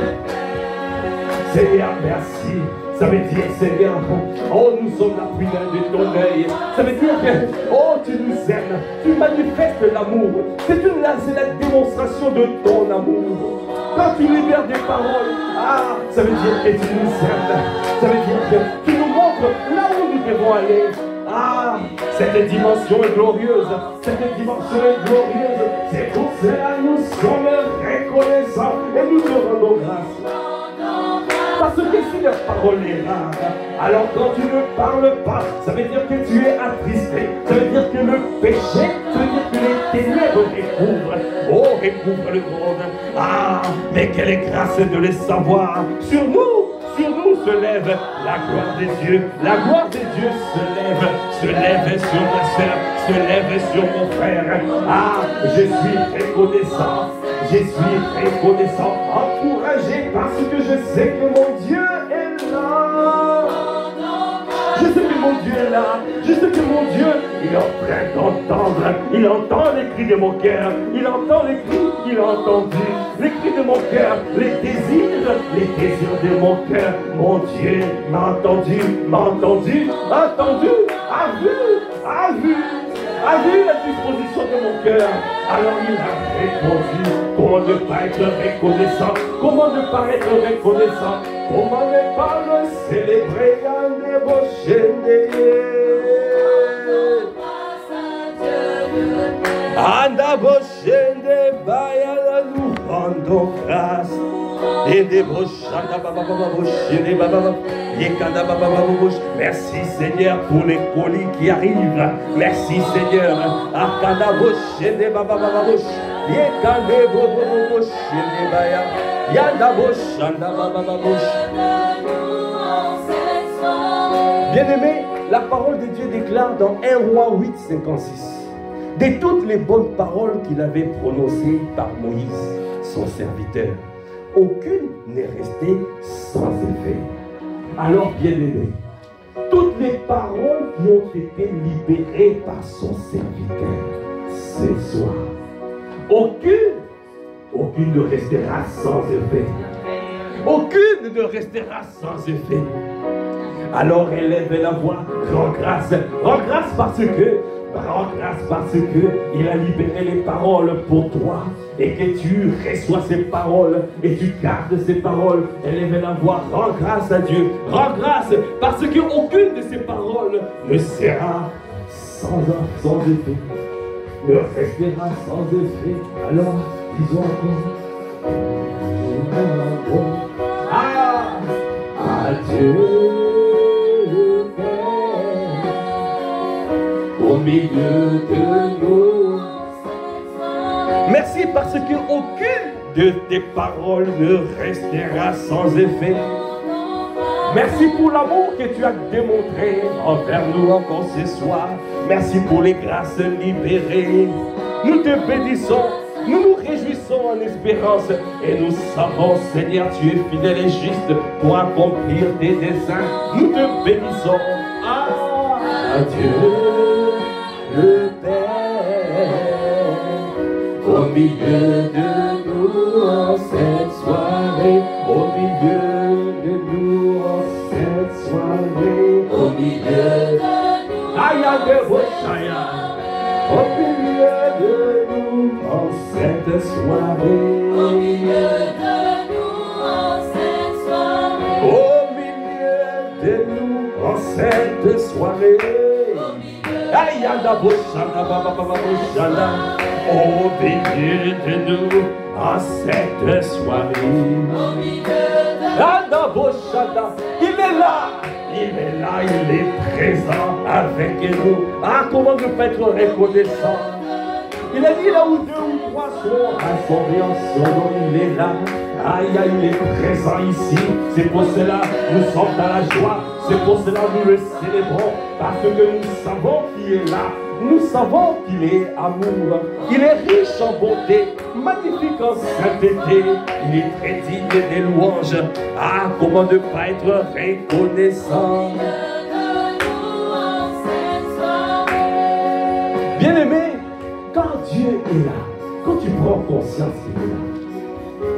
Seigneur, merci. Ça veut dire, Seigneur, oh, nous sommes la prunelle de ton œil. Ça veut dire que, oh, tu nous aimes. Tu manifestes l'amour. C'est la démonstration de ton amour. Quand tu libères des paroles, ah, ça veut dire que tu nous aimes. Ça veut dire que tu nous montres là où nous devons aller. Ah, cette dimension est glorieuse. Cette dimension est glorieuse. C'est pour cela que nous sommes reconnaissants et nous te rendons grâce. Parce que si la parole est rare, alors quand tu ne parles pas, ça veut dire que tu es attristé. Ça veut dire que le péché, ça veut dire que les ténèbres recouvrent le monde. Ah, mais quelle grâce de les savoir. Sur nous se lève la gloire des dieux. La gloire des dieux se lève sur ma soeur, se lève sur mon frère. Ah, je suis reconnaissant. Je suis reconnaissant, encouragé parce que je sais que mon Dieu est là. Je sais que mon Dieu est là. Je sais que mon Dieu, il est train d'entendre. Il entend les cris de mon cœur. Il entend les cris qu'il a entendus. Les cris de mon cœur, les désirs de mon cœur. Mon Dieu m'a entendu, a vu la disposition de mon cœur. Alors il a répondu. Comment ne pas être reconnaissant? Comment ne pas être reconnaissant? Comment ne pas le célébrer en débauché? Anda boshende bayala nous rendons grâce. Et des merci Seigneur pour les colis qui arrivent. Merci Seigneur. Akada boshende babababush. Yekande boboboshende baya. Yanda boshanda babababush. Bien-aimé, la parole de Dieu déclare dans 1 Roi 8, 56. De toutes les bonnes paroles qu'il avait prononcées par Moïse, son serviteur, aucune n'est restée sans effet. Alors, bien-aimé, toutes les paroles qui ont été libérées par son serviteur ce soir, aucune ne restera sans effet. Aucune ne restera sans effet. Alors élève la voix, rends grâce parce que il a libéré les paroles pour toi et que tu reçois ces paroles et tu gardes ces paroles. Élève la voix, rends grâce à Dieu, rends grâce parce qu'aucune de ces paroles ne sera sans effet, ne restera sans effet. Alors, disons encore, à Dieu. Au milieu de nous. Merci parce qu'aucune de tes paroles ne restera sans effet. Merci pour l'amour que tu as démontré envers nous encore ce soir. Merci pour les grâces libérées. Nous te bénissons, nous nous réjouissons en espérance et nous savons, Seigneur, tu es fidèle et juste pour accomplir tes desseins. Nous te bénissons. Adieu. Le Père, au milieu de nous en cette soirée, au milieu de nous en cette soirée, au milieu de nous, au milieu de nous en cette soirée, au milieu de nous en cette soirée, au milieu de nous en cette soirée. Ayanda boshanda baba boshanda. Au milieu de nous en cette soirée. Ayanda boshanda. Il est là, il est présent avec nous. Comment ne pas être reconnaissant? Il a dit là où 2 ou 3 sont rassemblés en son nom, il est là. Aïe, il est présent ici. C'est pour cela nous sommes dans la joie. C'est pour cela nous le célébrons. Parce que nous savons qu'il est là. Nous savons qu'il est amour. Il est riche en bonté, magnifique en sainteté. Il est très digne des louanges. Comment ne pas être reconnaissant? Bien-aimé, quand Dieu est là, quand tu prends conscience qu'il est là,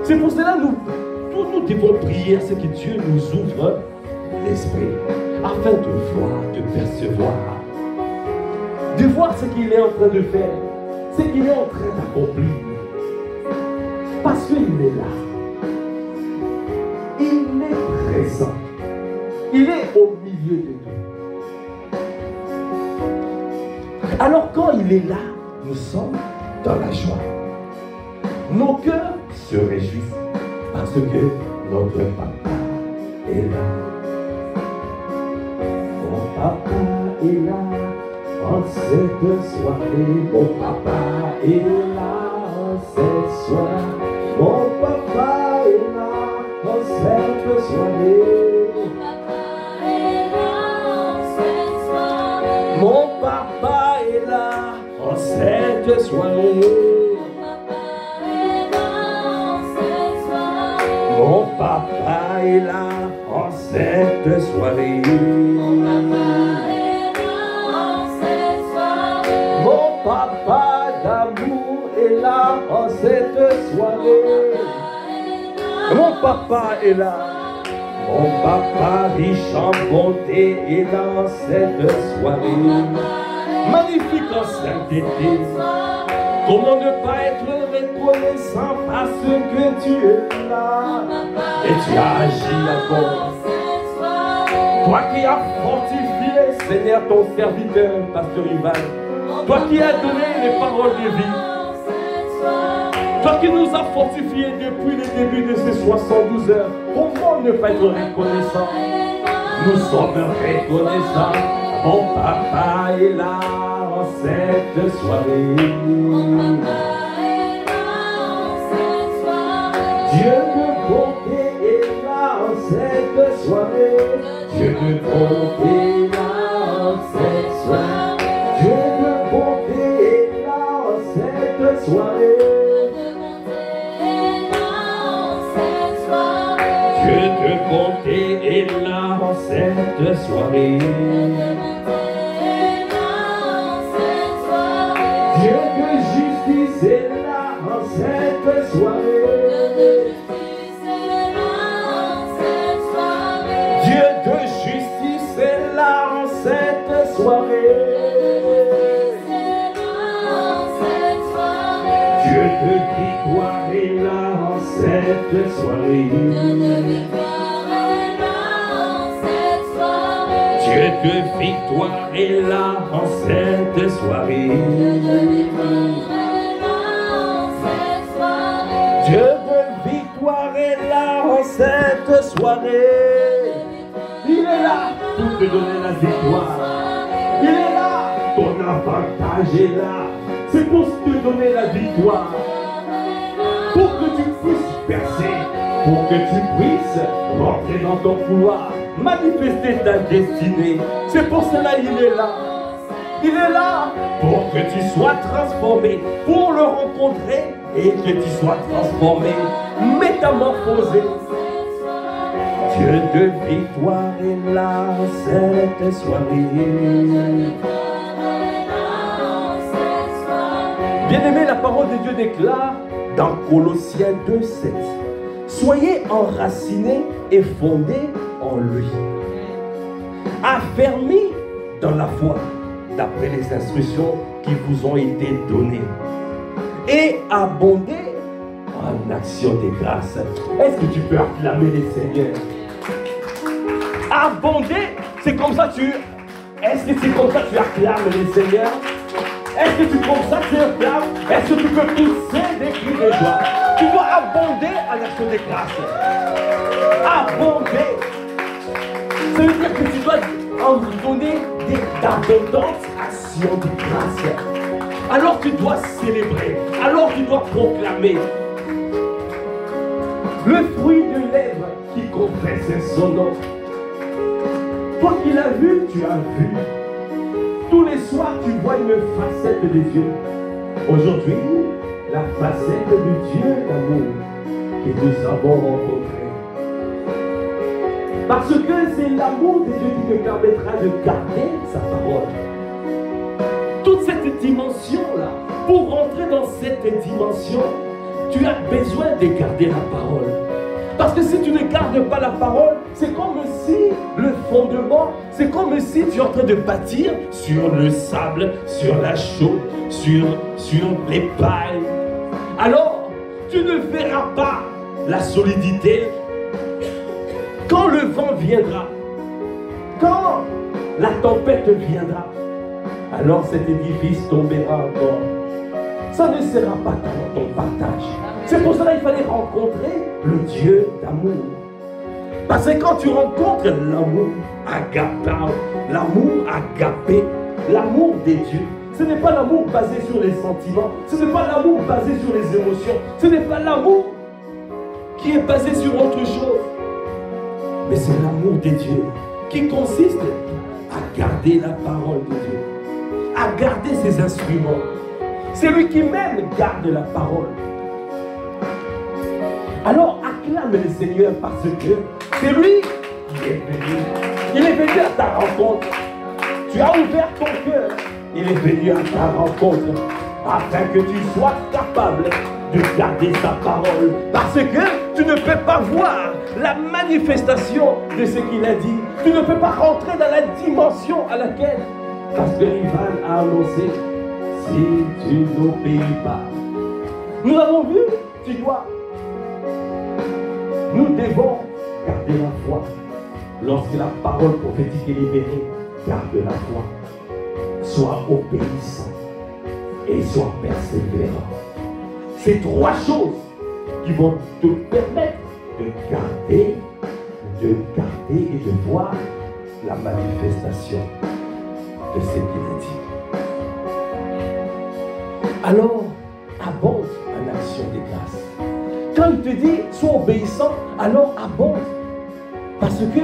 c'est pour cela que nous devons prier à ce que Dieu nous ouvre l'esprit, afin de voir, de percevoir, de voir ce qu'il est en train de faire, ce qu'il est en train d'accomplir. Parce qu'il est là. Il est présent. Il est au milieu de nous. Alors quand il est là, nous sommes dans la joie. Nos cœurs se réjouissent parce que notre papa est là. Mon papa est là en cette soirée. Mon papa est là en cette soirée. Mon papa est là en cette soirée. Mon papa est là en cette soirée. Mon papa est là en cette soirée. papa est là. Mon papa riche en bonté est là en cette soirée. Magnifique en sainteté. Comment ne pas être reconnaissant parce que tu es là et tu as agi encore. Toi qui as fortifié, Seigneur, ton serviteur, pasteur Ivan. Toi qui as donné les paroles de vie. Toi qui nous as fortifiés depuis le début de ces 72 heures. Comment ne pas être reconnaissant? Nous sommes reconnaissants. Mon papa est là en cette soirée. Dieu de bonté est là en cette soirée. Dieu de bonté est là en cette soirée. Dieu de bonté est là en cette soirée. Dieu de bonté est là en cette soirée. Dieu de justice est là en cette soirée. Dieu de justice est là en cette soirée. Dieu de victoire est là en cette soirée. Dieu de victoire est là en cette soirée. Dieu de victoire est là en cette soirée. Il est là pour te donner la victoire. Il est là, ton avantage est là. C'est pour te donner la victoire. Pour que tu puisses percer. Pour que tu puisses rentrer dans ton couloir. Manifester ta destinée. C'est pour cela qu'il est là. Il est là pour que tu sois transformé, pour le rencontrer et que tu sois transformé, métamorphosé. Dieu de victoire est là cette soirée. Bien-aimé, la parole de Dieu déclare dans Colossiens 2:7. Soyez enracinés et fondés en lui, affermis dans la foi, d'après les instructions qui vous ont été données, et abondez en action de grâce. Est-ce que tu peux acclamer les Seigneurs? Abonder, c'est comme ça tu... Est-ce que c'est comme ça que tu acclames les Seigneurs? Est-ce que tu comme ça tu acclames? Est-ce que tu peux pousser des cris de joie? Tu dois abonder en action de grâce. Abonder. Ça veut dire que tu dois en donner d'abondantes actions de grâce. Alors tu dois célébrer. Alors tu dois proclamer. Le fruit de lèvres qui confesse son nom. Toi qui l'as vu, tu as vu. Tous les soirs, tu vois une facette de Dieu. Aujourd'hui, la facette du Dieu d'amour que nous avons rencontré. Parce que c'est l'amour de Dieu qui te permettra de garder sa parole. Toute cette dimension-là, pour rentrer dans cette dimension, tu as besoin de garder la parole. Parce que si tu ne gardes pas la parole, c'est comme si le fondement, c'est comme si tu es en train de bâtir sur le sable, sur la chaux, sur les pailles. Alors, tu ne verras pas la solidité. Quand le vent viendra, quand la tempête viendra, alors cet édifice tombera encore. Ça ne sera pas dans ton partage. C'est pour cela qu'il fallait rencontrer le Dieu d'amour. Parce que quand tu rencontres l'amour agapé, l'amour des dieux, ce n'est pas l'amour basé sur les sentiments, ce n'est pas l'amour basé sur les émotions, ce n'est pas l'amour qui est basé sur autre chose. Mais c'est l'amour des dieux qui consiste à garder la parole de Dieu, à garder ses instruments. C'est lui qui même garde la parole. Alors acclame le Seigneur parce que c'est lui qui est venu. Il est venu à ta rencontre. Tu as ouvert ton cœur. Il est venu à ta rencontre afin que tu sois capable de garder sa parole. Parce que tu ne peux pas voir la manifestation de ce qu'il a dit. Tu ne peux pas rentrer dans la dimension à laquelle Pasteur Ivan a annoncé. Si tu n'obéis pas, nous avons vu, nous devons garder la foi. Lorsque la parole prophétique est libérée, garde la foi. Sois obéissant et sois persévérant. C'est trois choses qui vont te permettre de garder et de voir la manifestation de ce qu'il a dit. Alors, abonde en action de grâce. Quand il te dit, sois obéissant, alors abonde. Parce que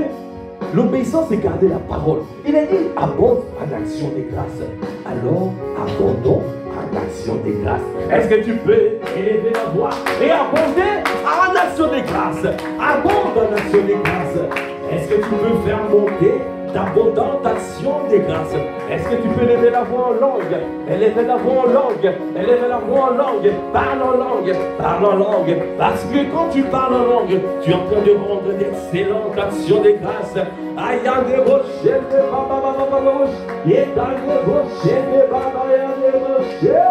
l'obéissance, c'est garder la parole. Il a dit, abonde en action de grâce. Alors, abondons en action de grâce. Est-ce que tu peux élever la voix et abonder en action de grâce? Abonde en action de grâce. Est-ce que tu peux faire monter d'abondantes actions de grâce? Est-ce que tu peux élever la voix en langue? Élever la voix en langue. Élever la voix en langue. Parle en langue. Parle en langue. Parce que quand tu parles en langue, tu es en train de rendre d'excellentes actions de grâce. Aïe, des rochers, des babababababos. Et dans les rochers, des bababababos, des rochers.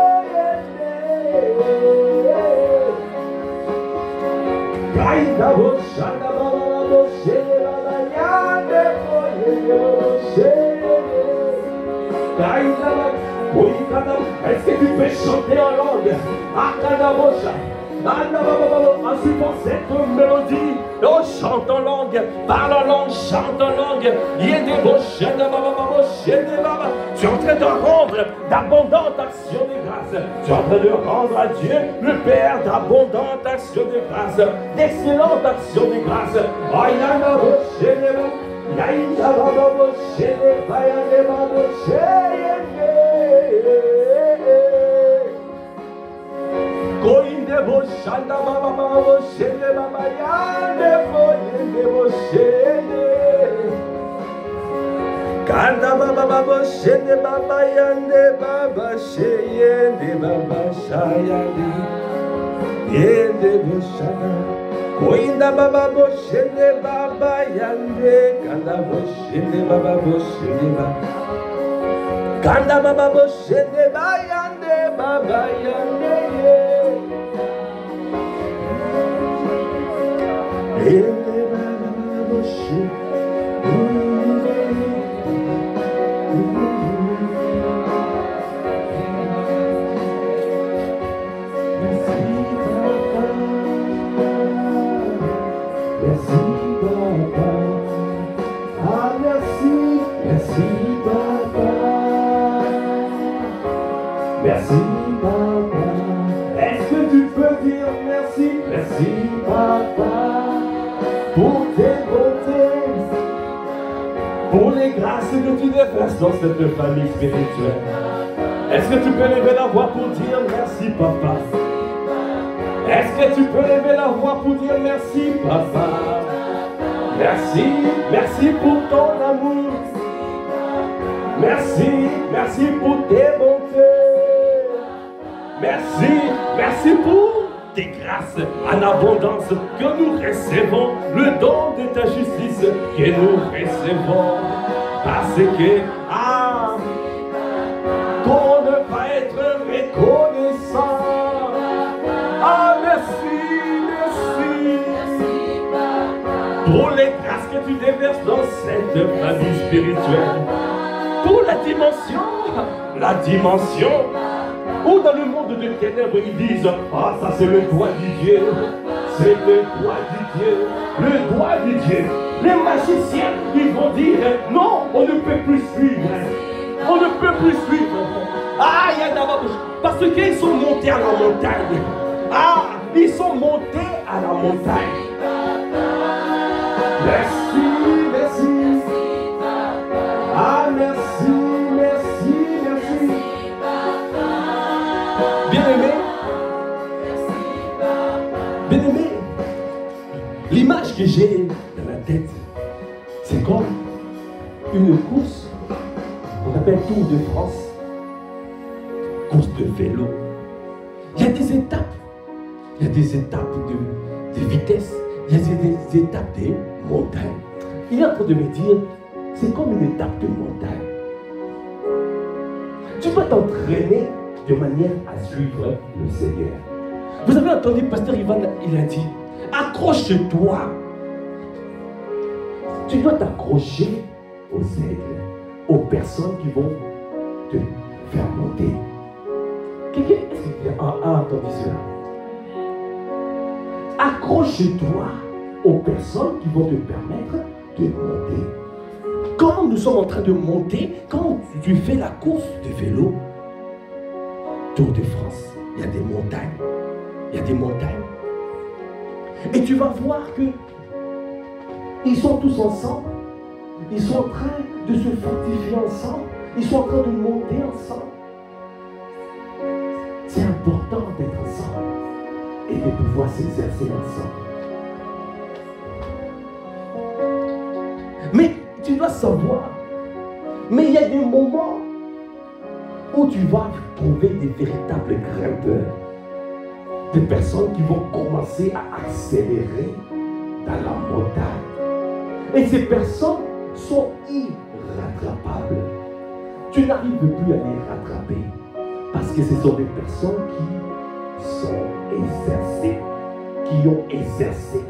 Aïe, des rochers, des bababababos, des est-ce que tu peux chanter en langue? En suivant cette mélodie, on chante en langue, parle en langue, chante en langue. Il y a des bochets, tu es en train de rendre d'abondantes actions de grâce. Tu es en train de rendre à Dieu, le Père, d'abondantes actions de grâce, d'excellentes actions de grâce. Kanda baba baba shende baba yande baba sheyende baba shayande yende boshana koinda baba boshende baba yande kanda boshende baba boshende baba kanda baba boshende baba yande baba yande yende baba boshende. Merci papa. Est-ce que tu peux dire merci? Merci papa pour tes bontés, pour les grâces que tu déverses dans cette famille spirituelle. Est-ce que tu peux lever la voix pour dire merci papa? Est-ce que tu peux lever la voix pour dire merci papa? Merci, merci pour ton amour. Merci, merci pour tes bontés. Merci, merci pour tes grâces en abondance que nous recevons, le don de ta justice que nous recevons. Parce que, qu'on ne va être reconnaissant. Merci, pour les grâces que tu déverses dans cette famille spirituelle. Pour la dimension où dans le monde de ténèbres ils disent ça c'est le doigt du Dieu, c'est le doigt du Dieu, le doigt du Dieu. Les magiciens ils vont dire non, on ne peut plus suivre, on ne peut plus suivre. Parce qu'ils sont montés à la montagne. Ils sont montés à la montagne. Merci, merci. Merci, merci, merci. Bien-aimé, bien-aimé, l'image que j'ai dans la tête, c'est comme une course qu'on appelle Tour de France, course de vélo. Il y a des étapes, des vitesses, il y a des étapes des montagnes. Il est en train de me dire, c'est comme une étape de montagne. Tu dois t'entraîner de manière à suivre le Seigneur. Vous avez entendu Pasteur Ivan, il a dit, accroche-toi. Tu dois t'accrocher aux aigles, aux personnes qui vont te faire monter. Quelqu'un a entendu cela? Accroche-toi aux personnes qui vont te permettre de monter. Quand nous sommes en train de monter, quand tu fais la course de vélo, Tour de France, il y a des montagnes. Il y a des montagnes. Et tu vas voir que ils sont tous ensemble. Ils sont en train de se fortifier ensemble. Ils sont en train de monter ensemble. C'est important d'être ensemble et de pouvoir s'exercer ensemble. Mais tu dois savoir, mais il y a des moments où tu vas trouver des véritables grimpeurs, des personnes qui vont commencer à accélérer dans la montagne. Et ces personnes sont irrattrapables. Tu n'arrives plus à les rattraper parce que ce sont des personnes qui sont exercées, qui ont exercé.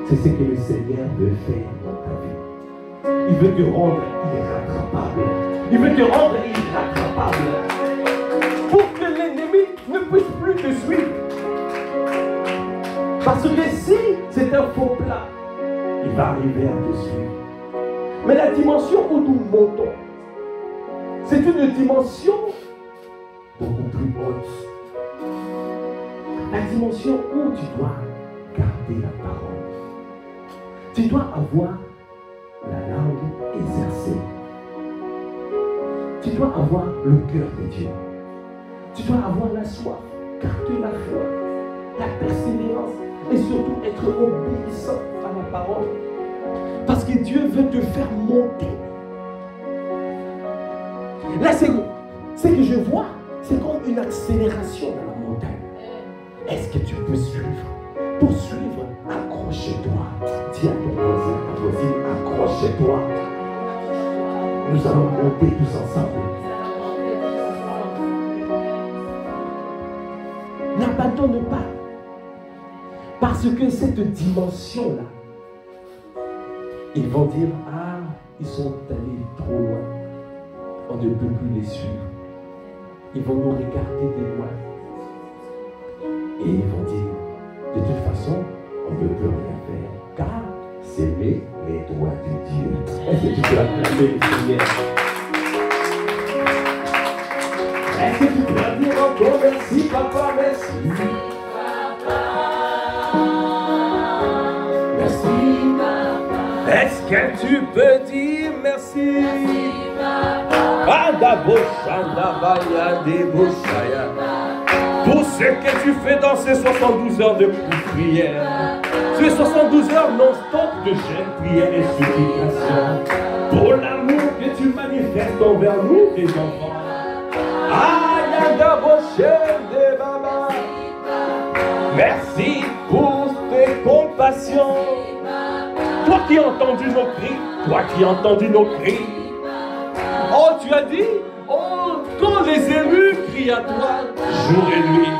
C'est ce que le Seigneur veut faire dans ta vie. Il veut te rendre irrattrapable. Il veut te rendre irrattrapable. Pour que l'ennemi ne puisse plus te suivre. Parce que si c'est un faux plat, il va arriver à te suivre. Mais la dimension où nous montons, c'est une dimension beaucoup plus haute. La dimension où tu dois garder la parole. Tu dois avoir la langue exercée. Tu dois avoir le cœur de Dieu. Tu dois avoir la soif, garder la foi, la persévérance et surtout être obéissant à la parole. Parce que Dieu veut te faire monter. Là, ce que je vois, c'est comme une accélération dans la montagne. Est-ce que tu peux suivre? Pour suivre, accroche-toi. Dis à ton voisin, ta voisine, accroche-toi. Nous allons monter tous ensemble. N'abandonne pas. Parce que cette dimension-là, ils vont dire, ah, ils sont allés trop loin. On ne peut plus les suivre. Ils vont nous regarder de loin. Et ils vont dire, de toute façon, on ne peut rien faire. Car c'est les doigts de Dieu. Est-ce que tu peux acclamer le Seigneur? Est-ce que tu peux dire encore merci, papa, merci? Merci, papa. Est-ce que tu peux dire merci? Pour ce que tu fais dans ces 72 heures de prière, ces 72 heures non-stop de jeûne, prière et supplication, pour l'amour que tu manifestes envers nous, tes enfants. Merci pour tes compassions. Toi qui as entendu nos cris, toi qui as entendu nos cris. Oh, tu as dit, oh, quand les élus crient à toi, jour et nuit,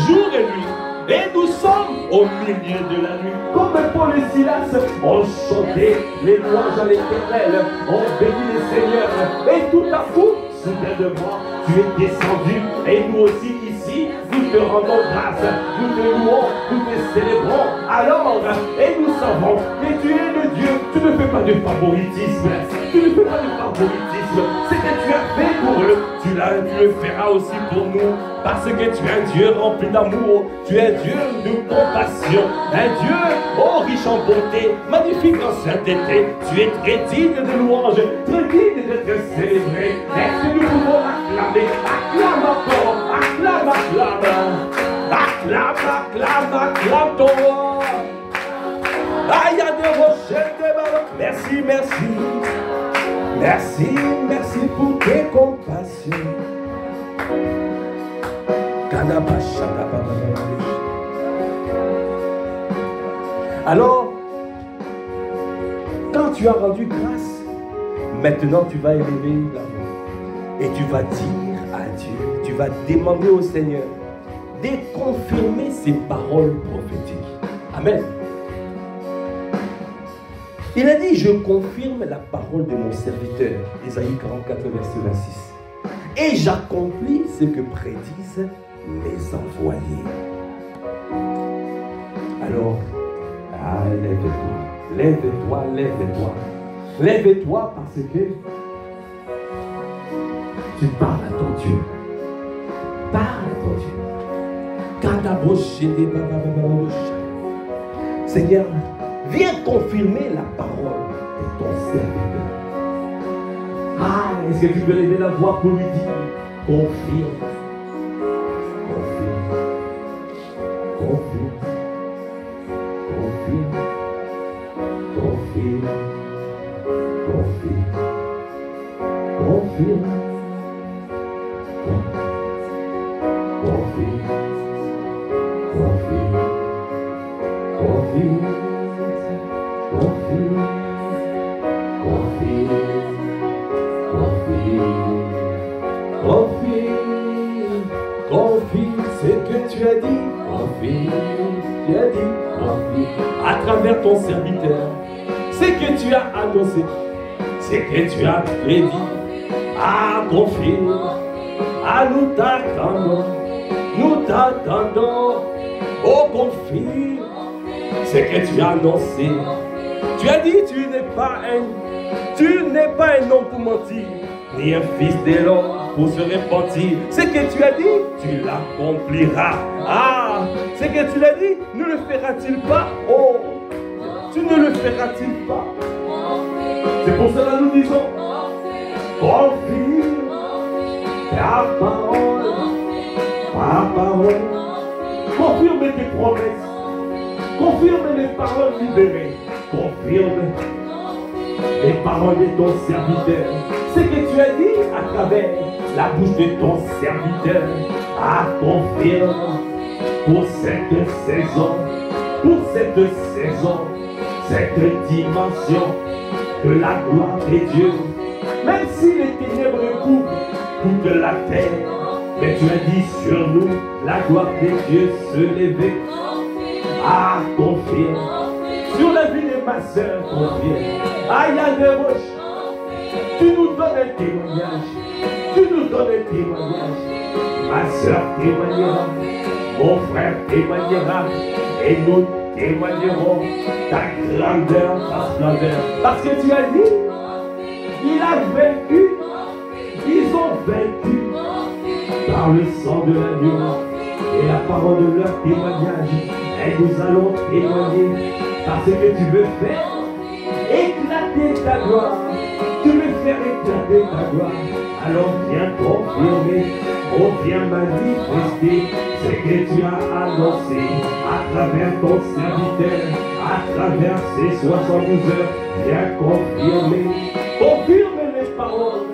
jour et nuit. Et nous sommes au milieu de la nuit. Comme Paul et Silas ont chanté les louanges à l'Éternel, ont béni le Seigneur. Et tout à coup, soudainement, tu es descendu. Et nous aussi ici, nous te rendons grâce. Nous te louons, nous te célébrons. Alors, et nous savons que tu es le Dieu. Tu ne fais pas de favoritisme. Tu ne fais pas de favoritisme. Ce que tu as fait pour eux, tu le feras aussi pour nous. Parce que tu es un Dieu rempli d'amour. Tu es Dieu de compassion. Un Dieu, oh, riche en bonté, magnifique en sainteté. Tu es très digne de louange, très digne d'être célébré. Est-ce que nous pouvons acclamer? Acclame encore, acclame, acclame. Acclame, acclame, acclame ton roi. Aïe, à des rochers, des ballons. Merci, merci. Merci, merci pour tes compassions. Alors, quand tu as rendu grâce, maintenant tu vas élever la voix. Et tu vas dire à Dieu, tu vas demander au Seigneur de confirmer ses paroles prophétiques. Amen. Il a dit, je confirme la parole de mon serviteur, Ésaïe 44, verset 26. Et j'accomplis ce que prédisent mes envoyés. Alors, lève-toi, lève-toi, lève-toi. Lève-toi parce que tu parles à ton Dieu. Parle à ton Dieu. Seigneur, viens confirmer la parole de ton serviteur. Ah, est-ce que tu peux lever la voix pour lui dire, confirme, confirme, confirme, confirme, confirme, confirme, confirme, confirme, confirme, confirme, confirme, confirme. Confirme ce que tu as dit. Confirme, tu as dit. Confirme à travers ton serviteur. Ce que tu as annoncé, ce que tu as prédit. Ah, confirme. Ah, nous t'attendons. Nous t'attendons. Oh, confirme ce que tu as annoncé. Tu as dit, tu n'es pas un homme pour mentir, ni un fils de l'homme pour se repentir. Ce que tu as dit, tu l'accompliras. Ah, ce que tu l'as dit, ne le fera-t-il pas? Oh, tu ne le feras-t-il pas? C'est pour cela que nous disons, confirme ta parole, ta parole. Confirme tes promesses, confirme les paroles libérées, confirme les paroles de ton serviteur. Ce que tu as dit à travers la bouche de ton serviteur. Ah, confirme pour cette saison, cette dimension de la gloire de Dieu. Même si les ténèbres couvrent toute la terre, mais tu as dit sur nous, la gloire de Dieu se lever. Ah, confirme sur la vie de ma soeur, confirme. Aïe, tu nous donnes un témoignage. Tu nous donnes un témoignage. Ma soeur témoignera, mon frère témoignera, et nous témoignerons ta grandeur, ta splendeur. Parce que tu as dit, il a vaincu, ils ont vaincu par le sang de l'agneau et la parole de leur témoignage. Et nous allons témoigner parce que tu veux faire éclater ta gloire. Tu veux faire éclater ta gloire. Alors viens confirmer, oh viens manifester ce que tu as annoncé à travers ton serviteur, à travers ces 72 heures. Viens confirmer, confirme les paroles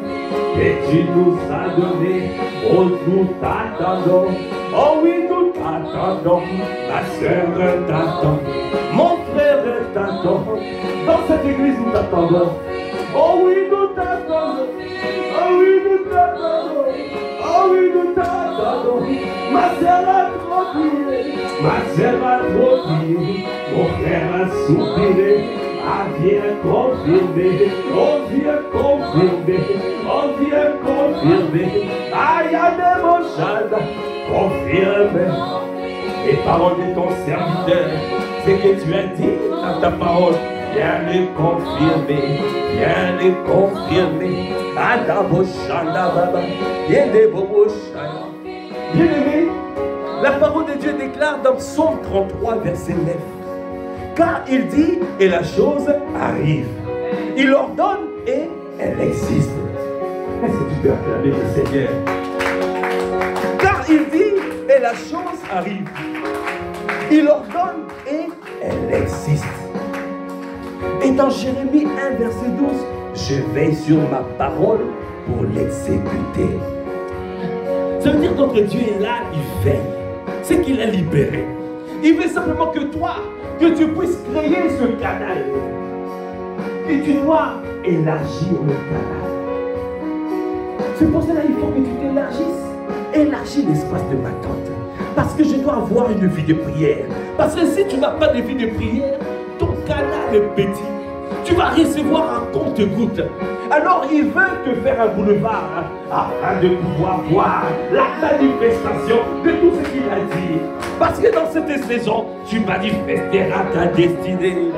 que tu nous as données. Oh, nous t'attendons. Oh oui, nous t'attendons. Ma soeur t'attend. Mon frère t'attend. Dans cette église, nous t'attendons. Oh oui, nous t'attendons. Oh oui, nous t'attendons. Oh oui, nous t'attendons. Ma soeur a trop prié. Ma soeur a trop prié. Mon frère a soupiré. Ah, viens confirmer. Oh, viens confirmer. Oh, viens confirmer. Aïe, aïe, mon chada. Confirme les paroles de ton serviteur. Ce que tu as dit dans ta parole, viens les confirmer. Viens les confirmer. Bien-aimé, la parole de Dieu déclare dans Psaume 33, verset 9. Car il dit, et la chose arrive. Il ordonne et elle existe. Est-ce que tu peux acclamer le Seigneur? Car il dit, et la chose arrive. Il ordonne et elle existe. Et dans Jérémie 1, verset 12, je veille sur ma parole pour l'exécuter. Ça veut dire que notre Dieu est là, il veille. C'est qu'il a libéré. Il veut simplement que toi, que tu puisses créer ce canal. Et tu dois élargir le canal. C'est pour cela qu'il faut que tu t'élargisses. Élargis l'espace de ma tente. Parce que je dois avoir une vie de prière. Parce que si tu n'as pas de vie de prière, ton canal est petit. Tu vas recevoir un compte-goutte. Alors il veut te faire un boulevard afin de pouvoir voir la manifestation de tout ce qu'il a dit. Parce que dans cette saison, tu manifesteras ta destinée.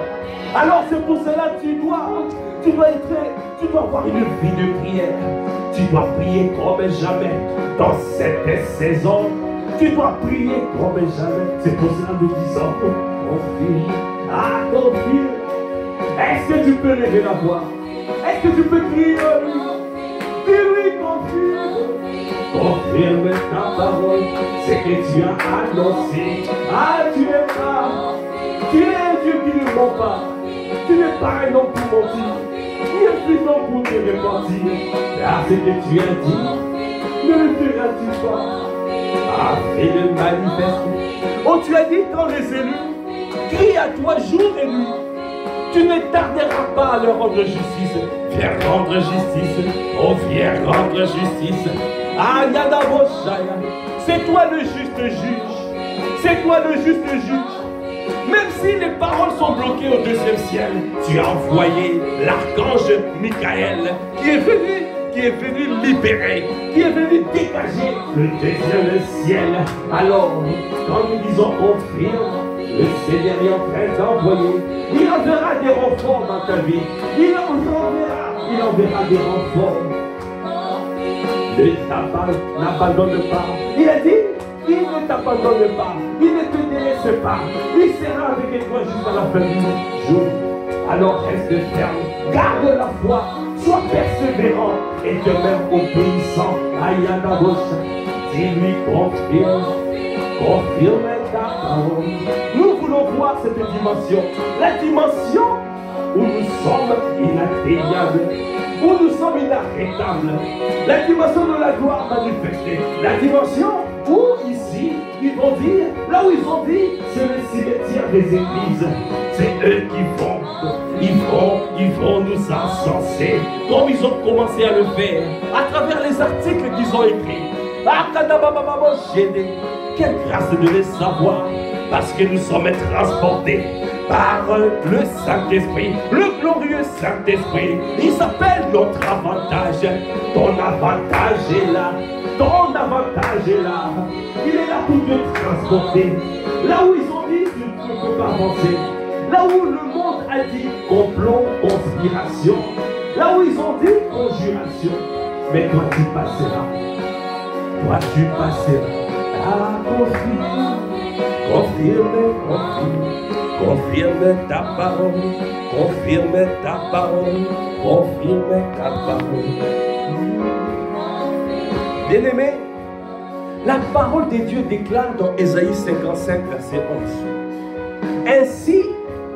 Alors c'est pour cela que tu dois avoir une vie de prière. Tu dois prier comme jamais dans cette saison. Tu dois prier comme jamais. C'est pour cela que nous disons, confie à ton Dieu. Est-ce que tu peux lever la voix? Est-ce que tu peux crier? Dis-lui, confirme. Confirme ta parole. C'est que tu as annoncé. Ah, tu es là. Tu es un Dieu qui ne ment pas. Tu n'es pas un homme pour mentir. Ni un fils d'homme pour te repentir. Car ce que tu as dit, ne le feras-tu pas? Afin de manifester. Oh, tu as dit quand les élus crient à toi jour et nuit. Tu ne tarderas pas à leur rendre justice. Viens rendre justice. Oh, viens rendre justice. Ah, Yada Boshaya. C'est toi le juste juge. C'est toi le juste juge. Même si les paroles sont bloquées au deuxième ciel, tu as envoyé l'archange Michael qui est venu libérer, qui est venu dégager le deuxième ciel. Alors, quand nous disons confirme, le Seigneur est en train d'envoyer. Il enverra des renforts dans ta vie. Il enverra des renforts. Ne t'abandonne pas. Il a dit, il ne t'abandonne pas. Il ne te délaisse pas. Il sera avec toi jusqu'à la fin du jour. Alors reste ferme. Garde la foi. Sois persévérant et demeure obéissant. Ayana Bosha. Dis-lui confirme ta parole. Nous voulons voir cette dimension. La dimension où nous sommes inatteignables. Où nous sommes inarrêtables. La dimension de la gloire manifestée. La dimension où ici, ils vont dire, là où ils ont dit, c'est le cimetière des églises. C'est eux qui vont. Ils vont nous encenser. Comme ils ont commencé à le faire. À travers les articles qu'ils ont écrits. Quelle grâce de les savoir. Parce que nous sommes transportés par le Saint-Esprit, le glorieux Saint-Esprit. Il s'appelle notre avantage. Ton avantage est là. Ton avantage est là. Il est là pour te transporter. Là où ils ont dit tu ne peux pas avancer. Là où le monde a dit complot, conspiration. Là où ils ont dit conjuration. Mais toi tu passeras. Toi tu passeras. Ah, confirme ta parole, confirme ta parole, confirme ta parole. Bien-aimé, la parole de Dieu déclare dans Ésaïe 55, verset 11. Ainsi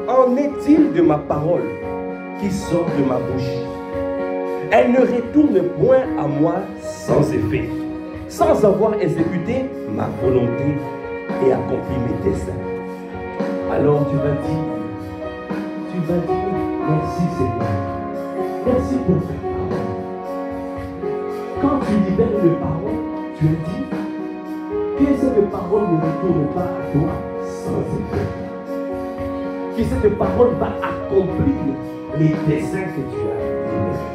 en est-il de ma parole qui sort de ma bouche. Elle ne retourne point à moi sans effet, sans avoir exécuté ma volonté et accompli mes desseins. Alors tu vas dire, merci Seigneur, merci pour ta parole. Quand tu libères une parole, tu as dit que cette parole ne retourne pas à toi sans effet. Que cette parole va accomplir les desseins que tu as libérés.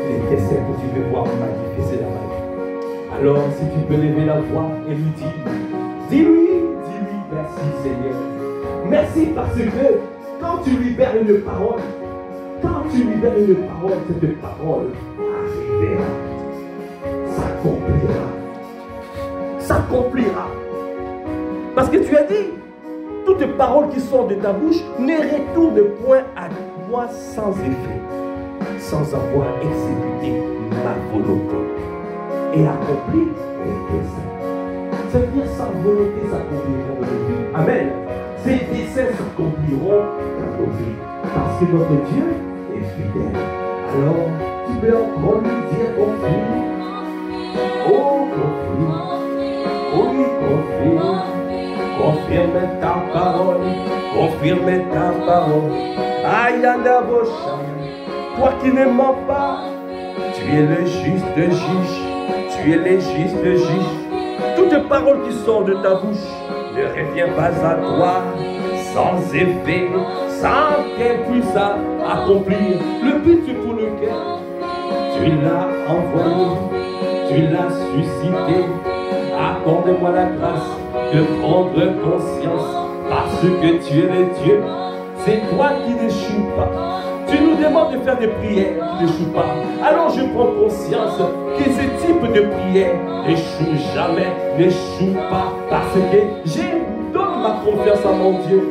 Les desseins que tu veux voir manifester dans ma vie. Alors, si tu peux lever la voix et lui dire, dis-lui, merci Seigneur. Merci parce que quand tu libères une parole, cette parole arrivera, s'accomplira. Parce que tu as dit, toute parole qui sort de ta bouche ne retourne point à moi sans effet, sans avoir exécuté ma volonté et accompli les desseins. C'est-à-dire sa volonté s'accomplira dans nos vies. Amen. Ces desseins s'accompliront dans nos vies. Parce que notre Dieu est fidèle. Alors, tu peux encore lui dire confie. Oh, confie. Oh, oui, confie. confirme ta parole, confirme ta parole. Ayanda Bosha, toi qui ne mens pas, tu es le juste juge, tu es le juste juge. Toute parole qui sort de ta bouche ne revient pas à toi sans effet, sans qu'elle puisse accomplir le but pour lequel tu l'as envoyé, tu l'as suscité. Accorde-moi la grâce de prendre conscience parce que tu es le Dieu. C'est toi qui n'échoues pas. Tu nous demandes de faire des prières qui n'échouent pas. Alors je prends conscience que ce type de prière n'échoue jamais, n'échoue pas. Parce que je donne ma confiance à mon Dieu.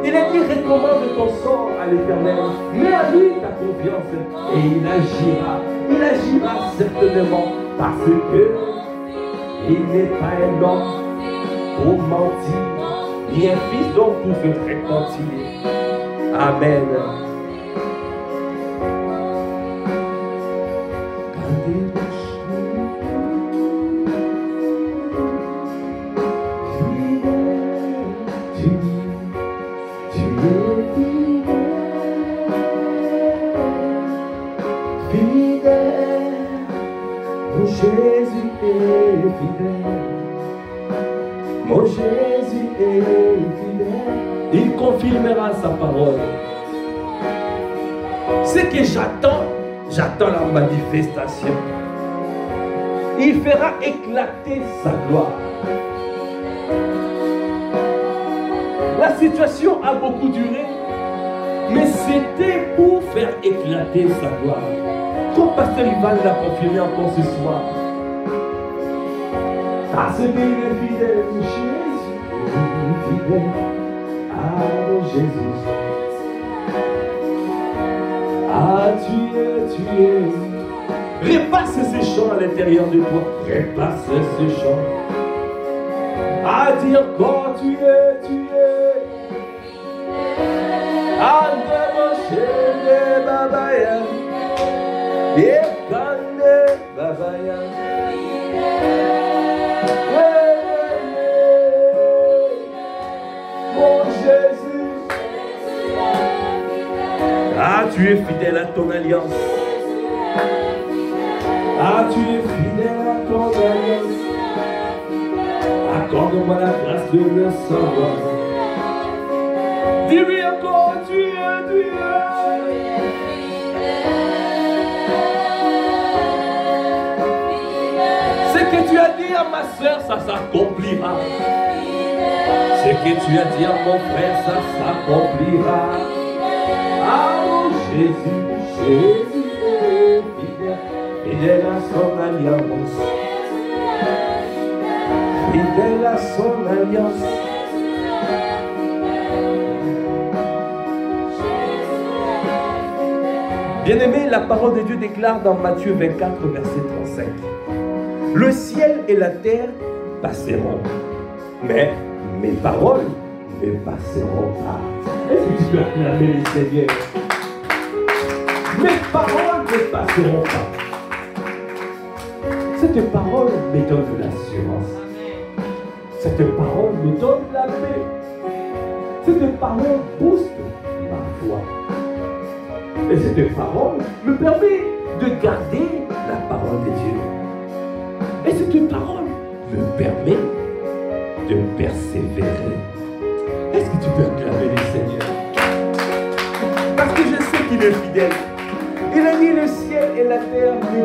Il a dit recommande ton sort à l'Éternel. Mets à lui ta confiance et il agira. Il agira certainement parce que il n'est pas un homme pour mentir, ni un fils d'homme pour se réconcilier. Amen. Jésus est fidèle. Mon Jésus est fidèle. Il confirmera sa parole. Ce que j'attends la manifestation. Il fera éclater sa gloire. La situation a beaucoup duré, mais c'était pour faire éclater sa gloire. Comme Pasteur Ivan l'a confirmé encore ce soir. Parce qu'il est fidèle, Jésus est fidèle. Ah, Jésus. Ah, tu es. Repasse ces chants à l'intérieur de toi. Repasse ces chants. À dire quand tu es. Ah, de babaya. Et quand babaya. Mon Jésus. Ah, tu es fidèle à ton alliance. Ah, tu es fidèle à ton alliance. Accorde-moi la grâce de le savoir. Dis-lui encore, tu es. Ce que tu as dit à ma soeur, ça s'accomplira. Ce que tu as dit à mon frère, ça s'accomplira. Ah, mon Jésus, Jésus est fidèle. Fidèle à son alliance. Fidèle à son alliance. Bien-aimé, la parole de Dieu déclare dans Matthieu 24, verset 35. Le ciel et la terre passeront, mais mes paroles ne passeront pas. Est-ce que tu peux acclamer le Seigneur? Mes paroles ne passeront pas. Cette parole me donne de l'assurance. Cette parole me donne la paix. Cette parole booste ma foi. Et cette parole me permet de garder la parole de Dieu. Et cette parole me permet de persévérer. Est-ce que tu peux acclamer le Seigneur? Parce que je sais qu'il est fidèle. Il a dit le ciel et la terre ne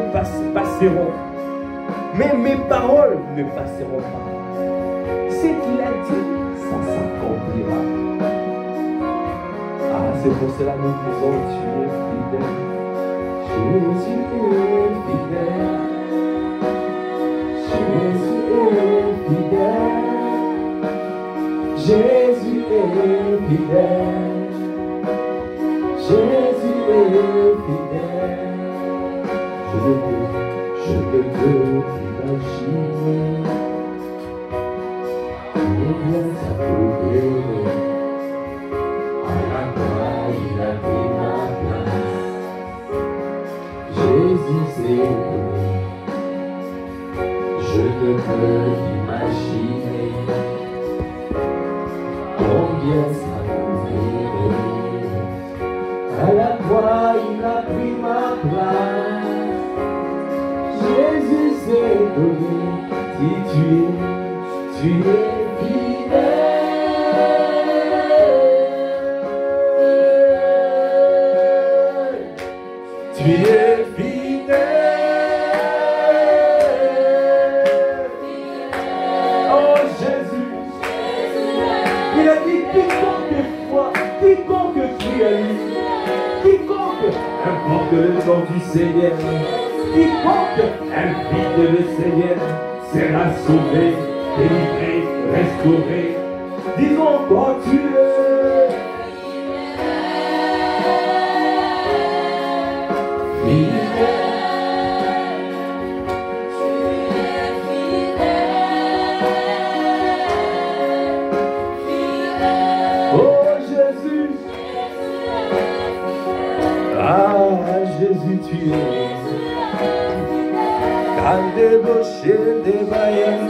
passeront. Mais mes paroles ne passeront pas. Ce qu'il a dit, ça s'accomplira. Ah, c'est pour cela que nous disons tu es fidèle. Jésus est fidèle. Jésus est fidèle. Jésus est fidèle. Jésus est fidèle. Je ne peux imaginer. Il vient s'approuver. À la croix, il a pris ma place. Jésus s'est donné. Je ne peux imaginer. bien s'accomplir. À la croix, il a pris ma place. Jésus s'est donné. Si tu es fidèle. Tu es fidèle. Oh Jésus. Il a dit quiconque foi, quiconque crie à lui, quiconque importe le nom du Seigneur, quiconque invite le Seigneur sera sauvé, délivré, restauré. Disons encore tu es. Jésus, tu es quand débauché des vaillants.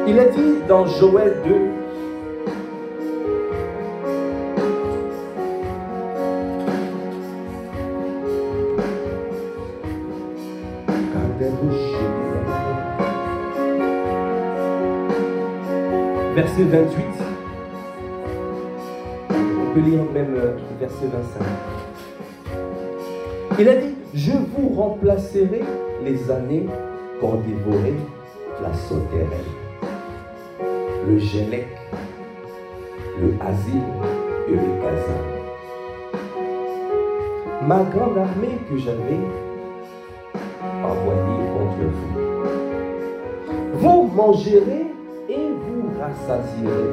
Il a dit dans Joël 2, verset 28, on peut lire même verset 25. Il a dit, je vous remplacerai les années qu'ont dévoré la sauterelle, le gélec, le asile et le kazan. Ma grande armée que j'avais envoyée contre vous. Vous mangerez et vous rassasierez.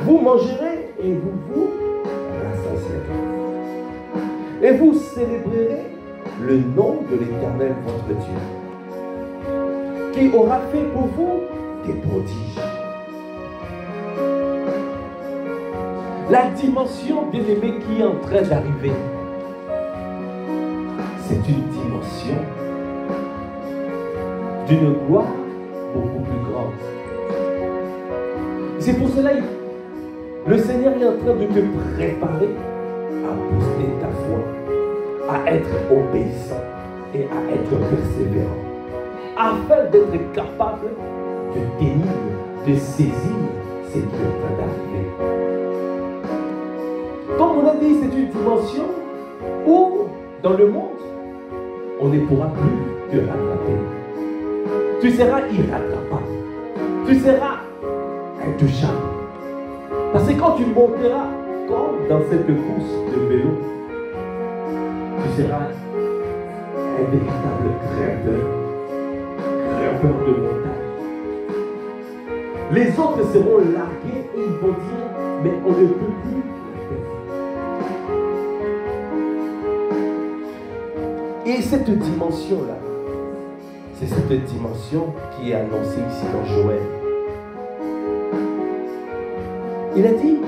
Vous mangerez et vous vous rassasierez. Et vous célébrerez le nom de l'Éternel votre Dieu, qui aura fait pour vous des prodiges. La dimension bien-aimée qui est en train d'arriver, c'est une dimension d'une gloire beaucoup plus grande. C'est pour cela que le Seigneur est en train de te préparer à booster ta foi, à être obéissant et à être persévérant, afin d'être capable de tenir, de saisir ce qui est en train d'arriver. Comme on a dit, c'est une dimension où, dans le monde, on ne pourra plus te rattraper. Tu seras irrattrapable. Tu seras intouchable. Parce que quand tu monteras, comme dans cette course de vélo, tu seras un véritable grimpeur de montagne. Les autres seront largués et ils vont dire, mais on ne peut plus le faire. Et cette dimension-là, c'est cette dimension qui est annoncée ici dans Joël. Il a dit,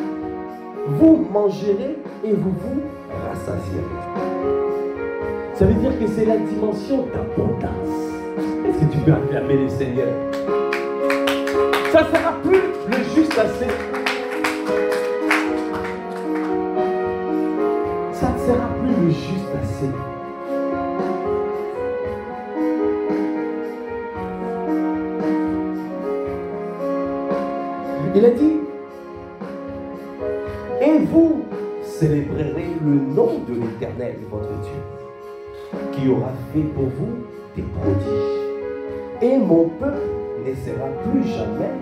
vous mangerez et vous vous rassasierez. Ça veut dire que c'est la dimension d'abondance. Est-ce que tu peux acclamer le Seigneur? Ça ne sera plus le juste assez. Ça ne sera plus le juste assez. Il a dit, et vous célébrerez le nom de l'Éternel, votre Dieu, qui aura fait pour vous des prodiges. et mon peuple ne sera plus jamais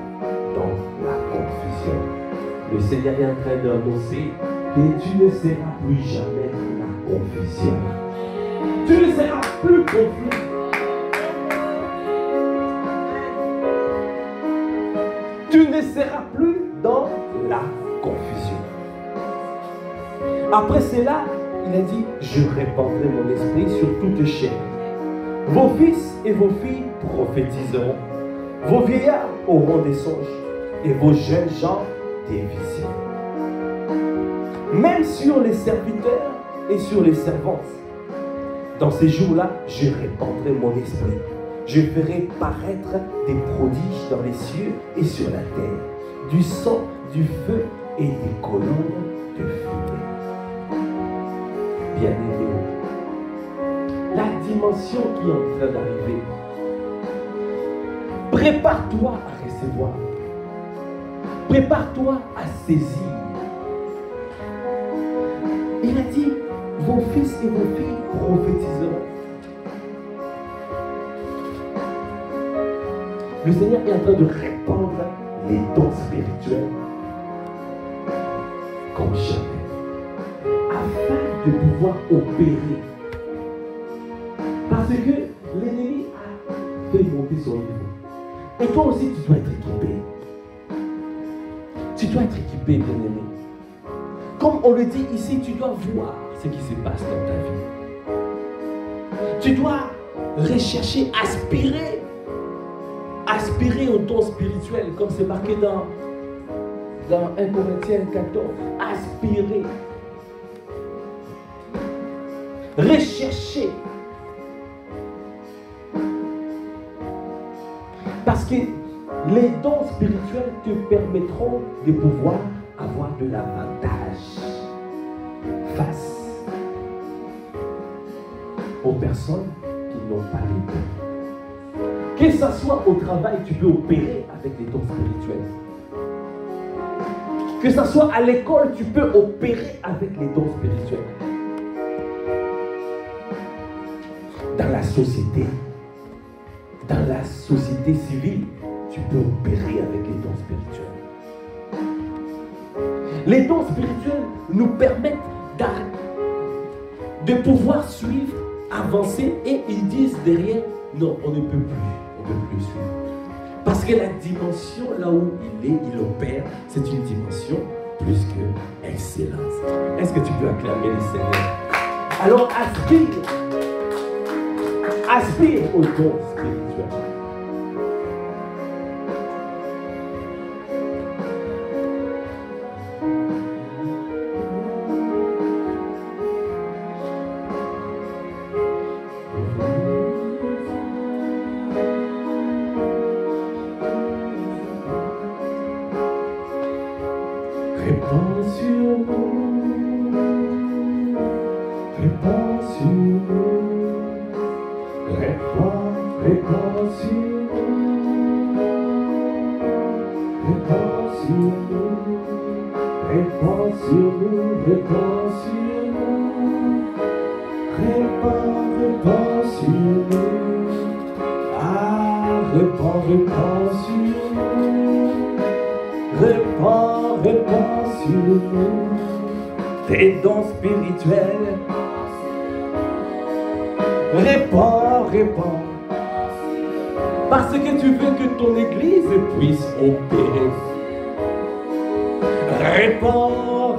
dans la confusion. Le Seigneur est en train d'annoncer que tu ne seras plus jamais dans la confusion. Tu ne seras plus confus. Tu ne seras plus dans la confusion. Après cela, il a dit, je répandrai mon esprit sur toute chair. Vos fils et vos filles prophétiseront. Vos vieillards auront des songes et vos jeunes gens des visions. Même sur les serviteurs et sur les servantes, dans ces jours-là, je répandrai mon esprit. Je ferai paraître des prodiges dans les cieux et sur la terre, du sang, du feu et des colonnes de fumée. Bien-aimé, la dimension qui est en train d'arriver, prépare-toi à recevoir. Prépare-toi à saisir. Il a dit, vos fils et vos filles prophétiseront. Le Seigneur est en train de répandre les dons spirituels comme jamais, afin de pouvoir opérer. Parce que l'ennemi a fait monter son niveau. Et toi aussi, tu dois être équipé. Tu dois être équipé, bien-aimé. Comme on le dit ici, tu dois voir ce qui se passe dans ta vie. Tu dois rechercher, aspirer au don spirituel, comme c'est marqué dans 1 Corinthiens 14. Aspirer. Rechercher. Parce que les dons spirituels te permettront de pouvoir avoir de l'avantage face aux personnes qui n'ont pas les dons. Que ce soit au travail, tu peux opérer avec les dons spirituels. Que ce soit à l'école, tu peux opérer avec les dons spirituels. Dans la société civile, tu peux opérer avec les dons spirituels. Les dons spirituels nous permettent de pouvoir suivre, avancer, et ils disent derrière, non, on ne peut plus suivre. Parce que la dimension là où il opère, c'est une dimension plus que excellence. Est-ce que tu peux acclamer le Seigneur? Alors aspire aux dons spirituels. Tes dons spirituels, répands. Parce que tu veux que ton église puisse opérer. Répands.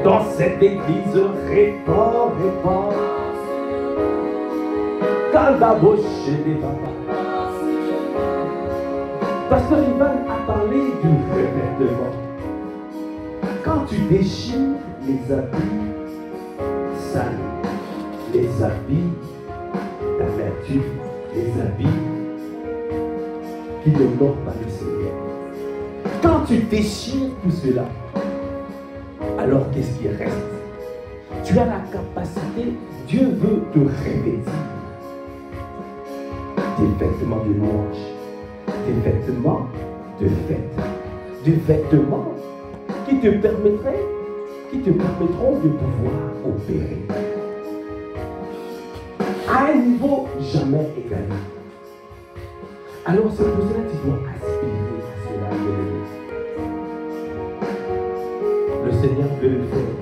Dans cette église, répands. Quand la bouche des papas. Pasteur Ivan a parlé du revêtement. Quand tu déchires les habits sales, les habits d'amertume, les habits qui n'honorent pas le Seigneur, quand tu déchires tout cela, alors qu'est-ce qui reste? Tu as la capacité, Dieu veut te revêtir des vêtements de louange, des vêtements de fête, des vêtements qui te permettront de pouvoir opérer à un niveau jamais égalé. Alors c'est pour cela que tu dois aspirer à cela. Le Seigneur veut le faire.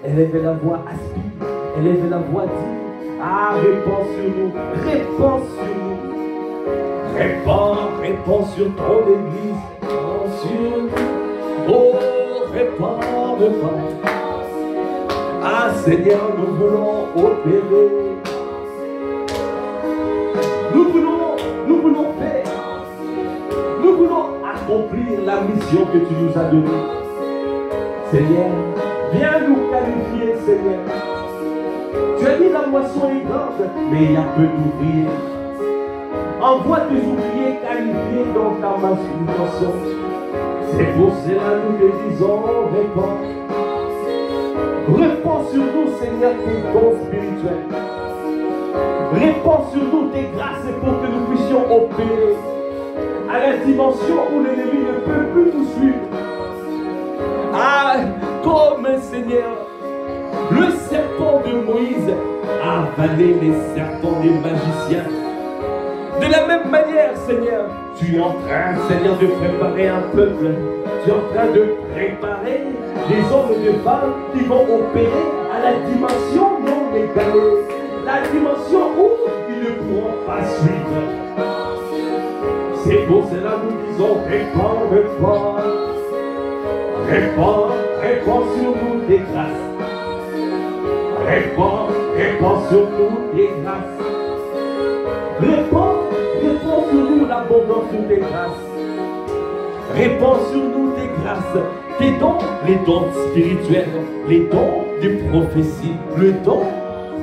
Élève la voix, aspire. Élève la voix, dit. Ah, répands sur nous. Répands sur nous. Répands sur ton église. Répands sur nous. Oh, répands. Ah, Seigneur, nous voulons opérer. Nous voulons faire. Nous voulons accomplir la mission que tu nous as donnée. Seigneur, viens nous qualifier, Seigneur. Tu as dit la moisson est grande, mais il y a peu d'ouvriers. Envoie tes ouvriers qualifiés dans ta moisson. C'est pour cela que nous te disons, répands. Répands sur nous, Seigneur, tes dons spirituels. Répands sur nous tes grâces pour que nous puissions opérer à la dimension où l'ennemi ne peut plus nous suivre. Ah, comme Seigneur, le serpent de Moïse a avalé les serpents des magiciens. De la même manière, Seigneur, tu es en train, Seigneur, de préparer un peuple. Tu es en train de préparer des hommes et des femmes qui vont opérer à la dimension non égalée. La dimension où ils ne pourront pas suivre. C'est pour cela que nous disons répands sur nous tes grâces. Répands sur nous tes grâces. Répands sur nous l'abondance de tes grâces. Répands sur nous tes grâces. Tes dons, les dons spirituels, les dons de prophétie, le don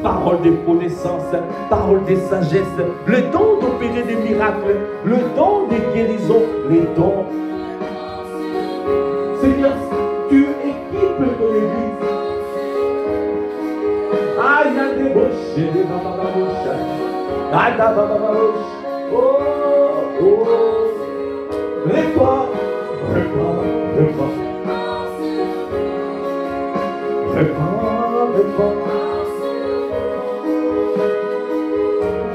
parole de connaissance, parole de sagesse, le don d'opérer des miracles, le don de guérison, les dons. Seigneur, tu équipes ton église. Ah, il y a des bouches, des babababouches. Ah, des babababouches. Oh. Répands.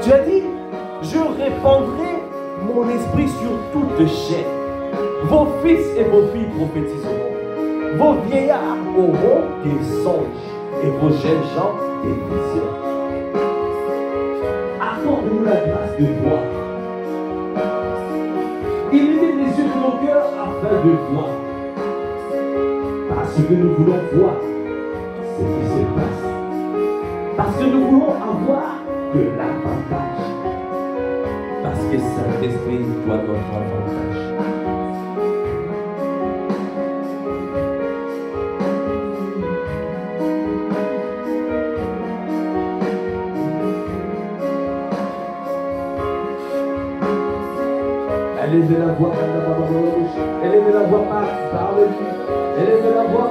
Tu as dit, je répandrai mon esprit sur toute chair. Vos fils et vos filles prophétiseront. Vos vieillards auront des songes et vos jeunes gens des visions. Accorde-nous la grâce de voir. Illumine les yeux de nos cœurs afin de voir. Parce que nous voulons voir ce qui se passe. Parce que nous voulons avoir de l'avantage. Parce que Saint-Esprit doit notre avantage. Élevez la voix, élevez la voix, parle-lui. Élevez la voix,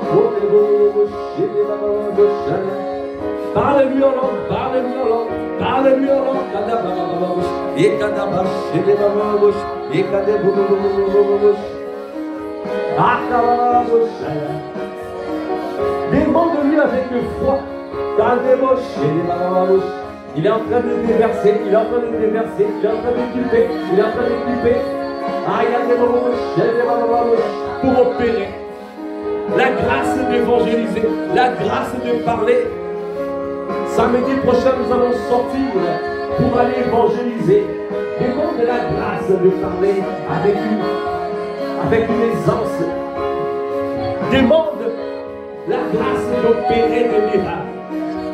parle-lui en langue, parle-lui en langue, parle-lui en langue. Demande-lui avec foi. Il est en train de déverser, il est en train de déverser, il est en train d'occuper, il est en train d'occuper. Pour opérer la grâce d'évangéliser, la grâce de parler. Samedi prochain, nous allons sortir pour aller évangéliser. Demande la grâce de parler avec une aisance. Demande la grâce d'opérer des miracles.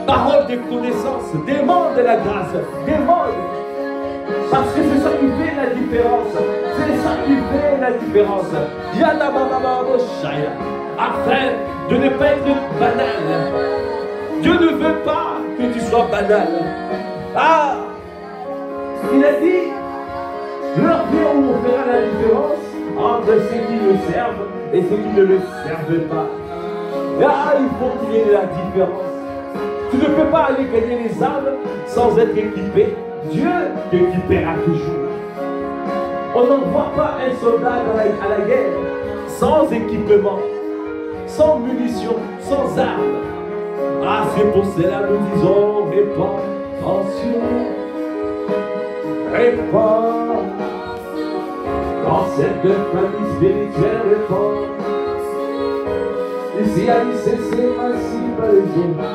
Parole de connaissance, demande la grâce, demande. Parce que c'est ça qui fait la différence. C'est ça qui fait la différence. Afin de ne pas être banal. Dieu ne veut pas que tu sois banal. Ah, il a dit, leur Dieu où on fera la différence entre ceux qui le servent et ceux qui ne le servent pas. Ah, il faut qu'il y ait la différence. Tu ne peux pas aller gagner les âmes sans être équipé. Dieu t'équipera toujours. On n'envoie pas un soldat à la guerre sans équipement, sans munitions, sans armes. Ah, c'est pour cela que nous disons, répands sur nous. Répands dans cette famille spirituelle répand. Ici à l'ICC, s'émancipe les autres.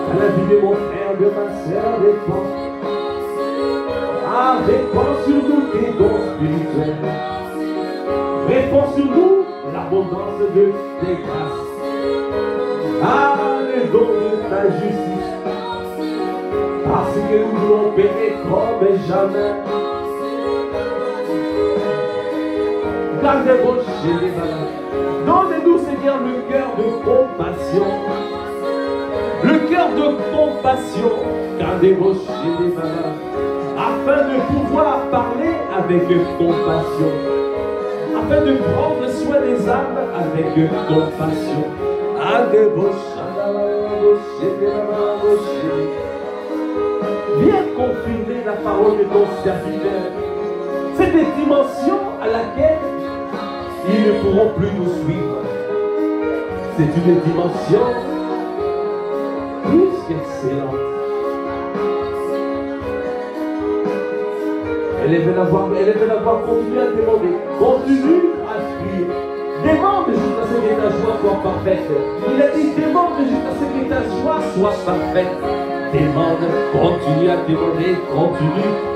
À la vie de mon frère, de ma sœur répand. Ah, répand sur nous tes dons spirituels. Répand sur nous l'abondance de tes grâces. Ah, les dons de ta justice. Parce que nous voulons payer comme jamais. Gardez vos chez les malades. Donnez-nous, Seigneur, le cœur de compassion. Le cœur de compassion. Gardez vos chez les malades. Afin de pouvoir parler avec compassion. Afin de prendre soin des âmes avec compassion. Viens confirmer la parole de ton serviteur. C'est des dimensions à laquelle ils ne pourront plus nous suivre. C'est une dimension plus qu'excellente. Elle veut l'avoir continué à demander. Continue à prier. Demande jusqu'à ce que ta joie soit parfaite. Il a dit demande jusqu'à ce que ta joie soit parfaite. Demande, continue à demander, continue.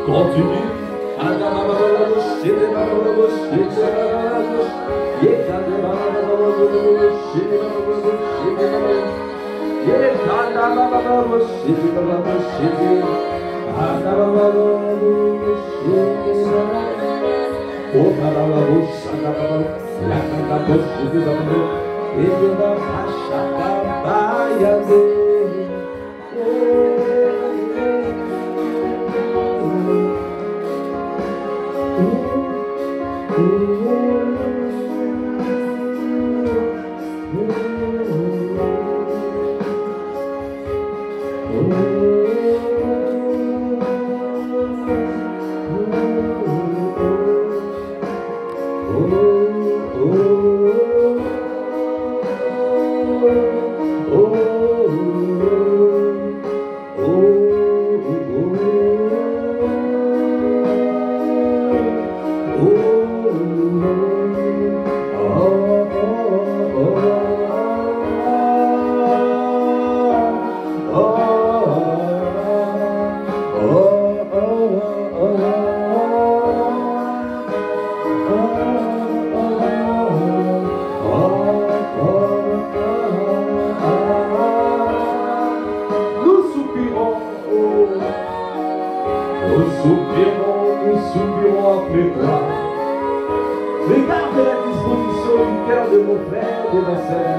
Regarde la disposition du cœur de mon frère, de ma sœur.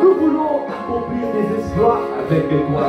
Nous voulons accomplir des exploits avec toi.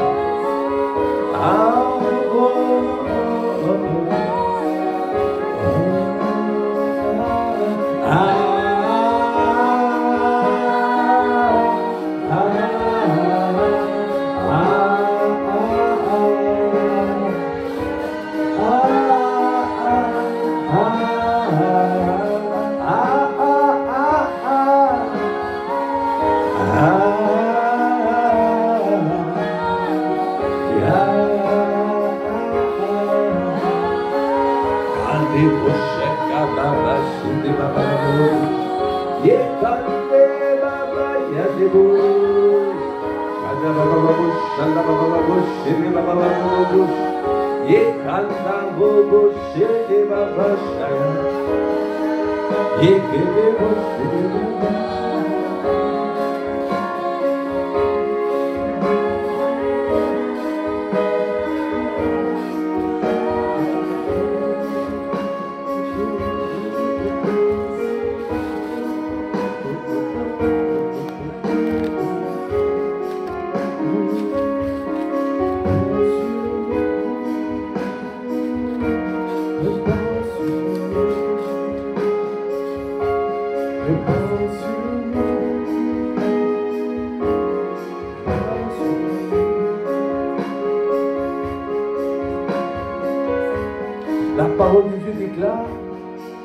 La parole de Dieu déclare,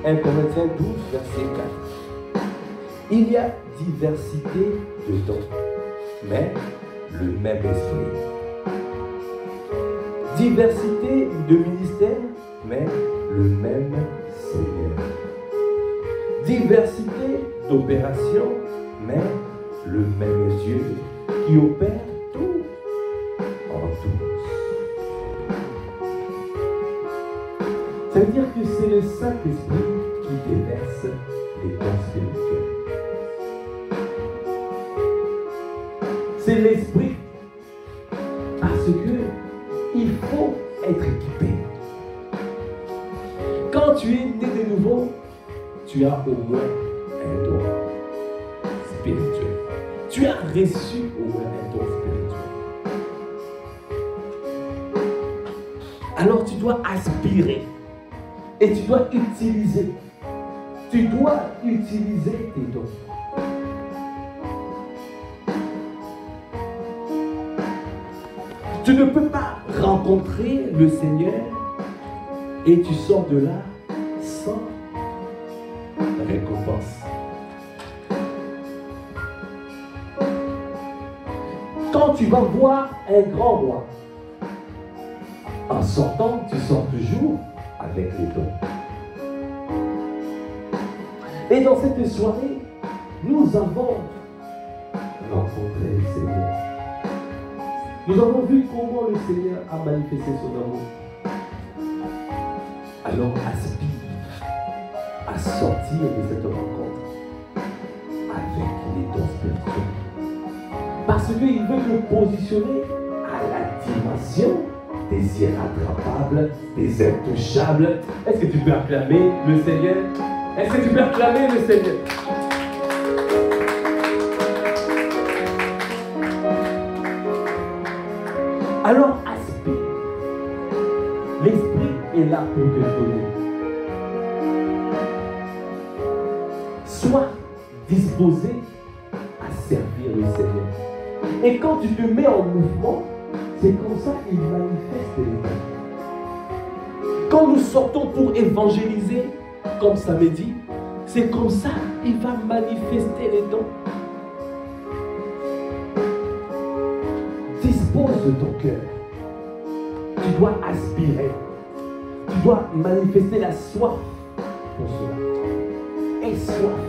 1 Corinthiens 12, verset 4. Il y a diversité de dons, mais le même esprit. Diversité de ministères, mais le même Seigneur. Diversité d'opérations, mais le même Dieu qui opère tout en tous. Ça veut dire que c'est le Saint-Esprit qui déverse les dons spirituels. C'est l'Esprit, parce que il faut être équipé. Quand tu es né de nouveau, tu as au moins un don spirituel. Tu as reçu au moins un don spirituel. Alors tu dois aspirer et tu dois utiliser. Tu dois utiliser tes dons. Tu ne peux pas rencontrer le Seigneur et tu sors de là sans récompense. Quand tu vas voir un grand roi, en sortant, tu sors toujours avec les dons. Et dans cette soirée, nous avons rencontré le Seigneur. Nous avons vu comment le Seigneur a manifesté son amour. Alors aspire à sortir de cette rencontre avec les dons spirituels. Parce qu'il veut te positionner à la dimension des irrattrapables, des intouchables. Est-ce que tu peux acclamer le Seigneur? Est-ce que tu peux acclamer le Seigneur? Alors aspire. L'Esprit est là pour te donner. Sois disposé à servir le Seigneur. Et quand tu te mets en mouvement, c'est comme ça qu'il manifeste les dons. Quand nous sortons pour évangéliser, comme samedi, c'est comme ça qu'il va manifester les dons. Dispose de ton cœur. Tu dois aspirer. Tu dois manifester la soif pour cela. Et soif.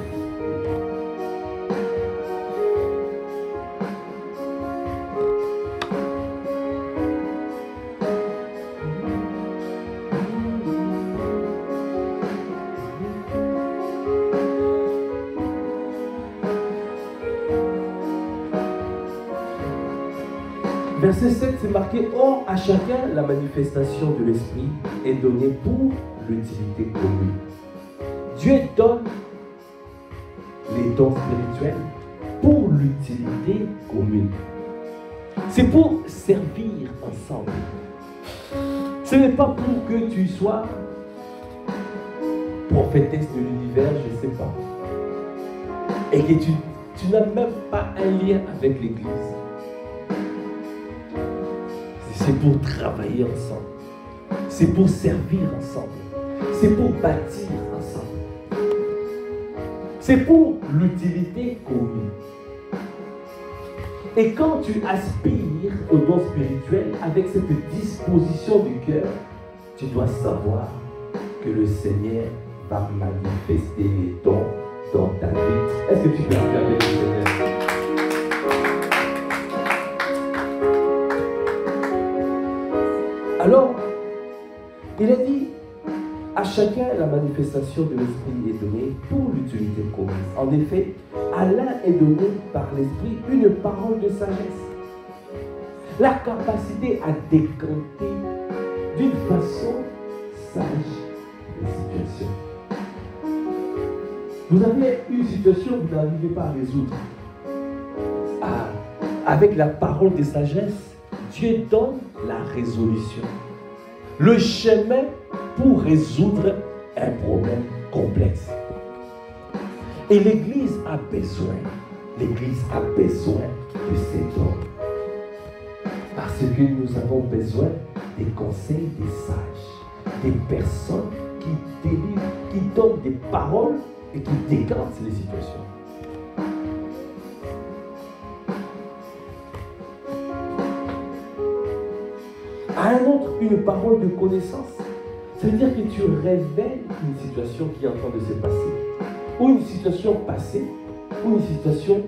Verset 7, c'est marqué « Or, à chacun, la manifestation de l'Esprit est donnée pour l'utilité commune. » Dieu donne les dons spirituels pour l'utilité commune. C'est pour servir ensemble. Ce n'est pas pour que tu sois prophétesse de l'univers, je ne sais pas. Et que tu n'as même pas un lien avec l'Église. C'est pour travailler ensemble. C'est pour servir ensemble. C'est pour bâtir ensemble. C'est pour l'utilité commune. Et quand tu aspires au don spirituel avec cette disposition du cœur, tu dois savoir que le Seigneur va manifester les dons dans ta vie. Est-ce que tu peux acclamer le Seigneur? Alors, il a dit, à chacun la manifestation de l'Esprit est donnée pour l'utilité commune. En effet, à l'un est donné par l'Esprit une parole de sagesse, la capacité à décanter d'une façon sage les situations. Vous avez une situation que vous n'arrivez pas à résoudre. Avec la parole de sagesse, Dieu donne la résolution, le chemin pour résoudre un problème complexe. Et l'Église a besoin de ces dons. Parce que nous avons besoin des conseils des sages, des personnes qui délivrent, qui donnent des paroles et qui décantent les situations. À un autre, une parole de connaissance. Ça veut dire que tu révèles une situation qui est en train de se passer, ou une situation passée, ou une situation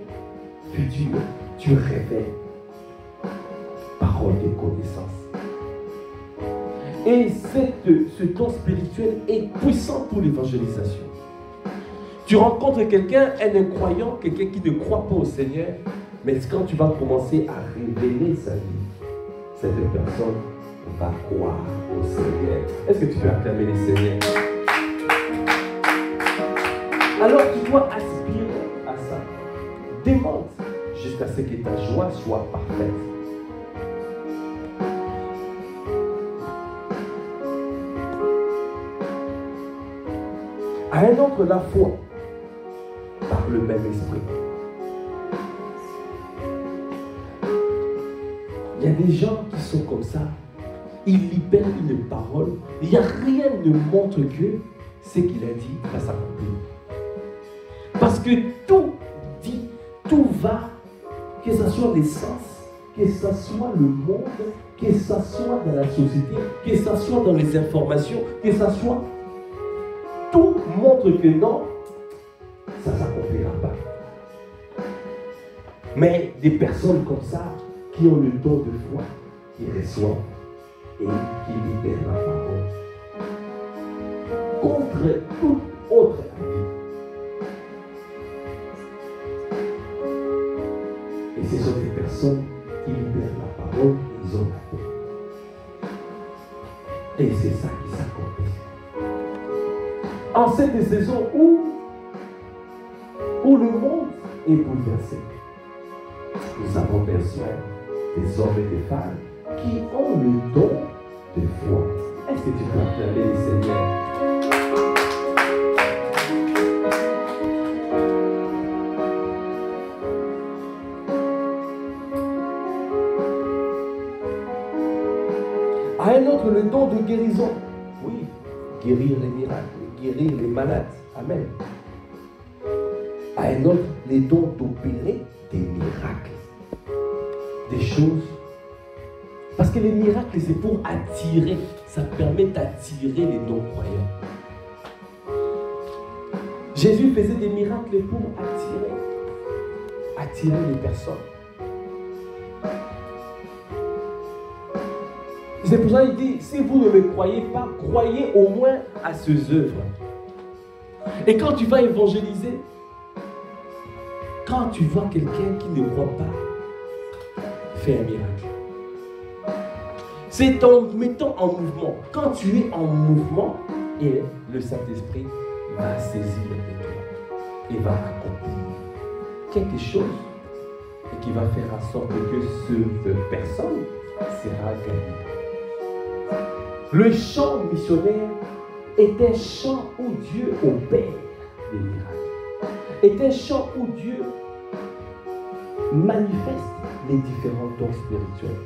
future. Tu révèles. Parole de connaissance. Et ce don spirituel est puissant pour l'évangélisation. Tu rencontres quelqu'un, un incroyant, quelqu'un qui ne croit pas au Seigneur, mais quand tu vas commencer à révéler sa vie, cette personne va croire au Seigneur. Est-ce que tu peux acclamer les Seigneurs? Alors tu dois aspirer à ça. Demande jusqu'à ce que ta joie soit parfaite. À un autre, la foi par le même esprit. Il y a des gens qui sont comme ça. Ils libèrent une parole. Il n'y a rien ne montre que ce qu'il a dit va s'accomplir. Parce que tout dit, tout va, que ce soit les sens, que ce soit le monde, que ce soit dans la société, que ce soit dans les informations, que ce soit... Tout montre que non, ça ne s'accomplira pas. Mais des personnes comme ça, qui ont le don de foi, qui reçoivent et qui libèrent la parole contre toute autre avis. Et ce sont des personnes qui libèrent la parole, ils ont la paix. Et c'est ça qui s'accomplit. En cette saison où le monde est bouleversé, nous avons besoin des hommes et des femmes qui ont le don de foi. Est-ce que tu peux acclamer le Seigneur? À un autre, le don de guérison. Oui, guérir les miracles, guérir les malades. Amen. À un autre, les dons d'opérer des miracles. Des choses. Parce que les miracles, c'est pour attirer. Ça permet d'attirer les non-croyants. Jésus faisait des miracles pour attirer les personnes. C'est pour ça qu'il dit, si vous ne me croyez pas, croyez au moins à ses œuvres. Et quand tu vas évangéliser, quand tu vois quelqu'un qui ne croit pas, fais un miracle. C'est en mettant en mouvement. Quand tu es en mouvement, et le Saint-Esprit va saisir de toi et va accomplir quelque chose et qui va faire en sorte que cette personne sera gagnée. Le chant missionnaire est un chant où Dieu opère des miracles. Est un chant où Dieu manifeste les différents dons spirituels.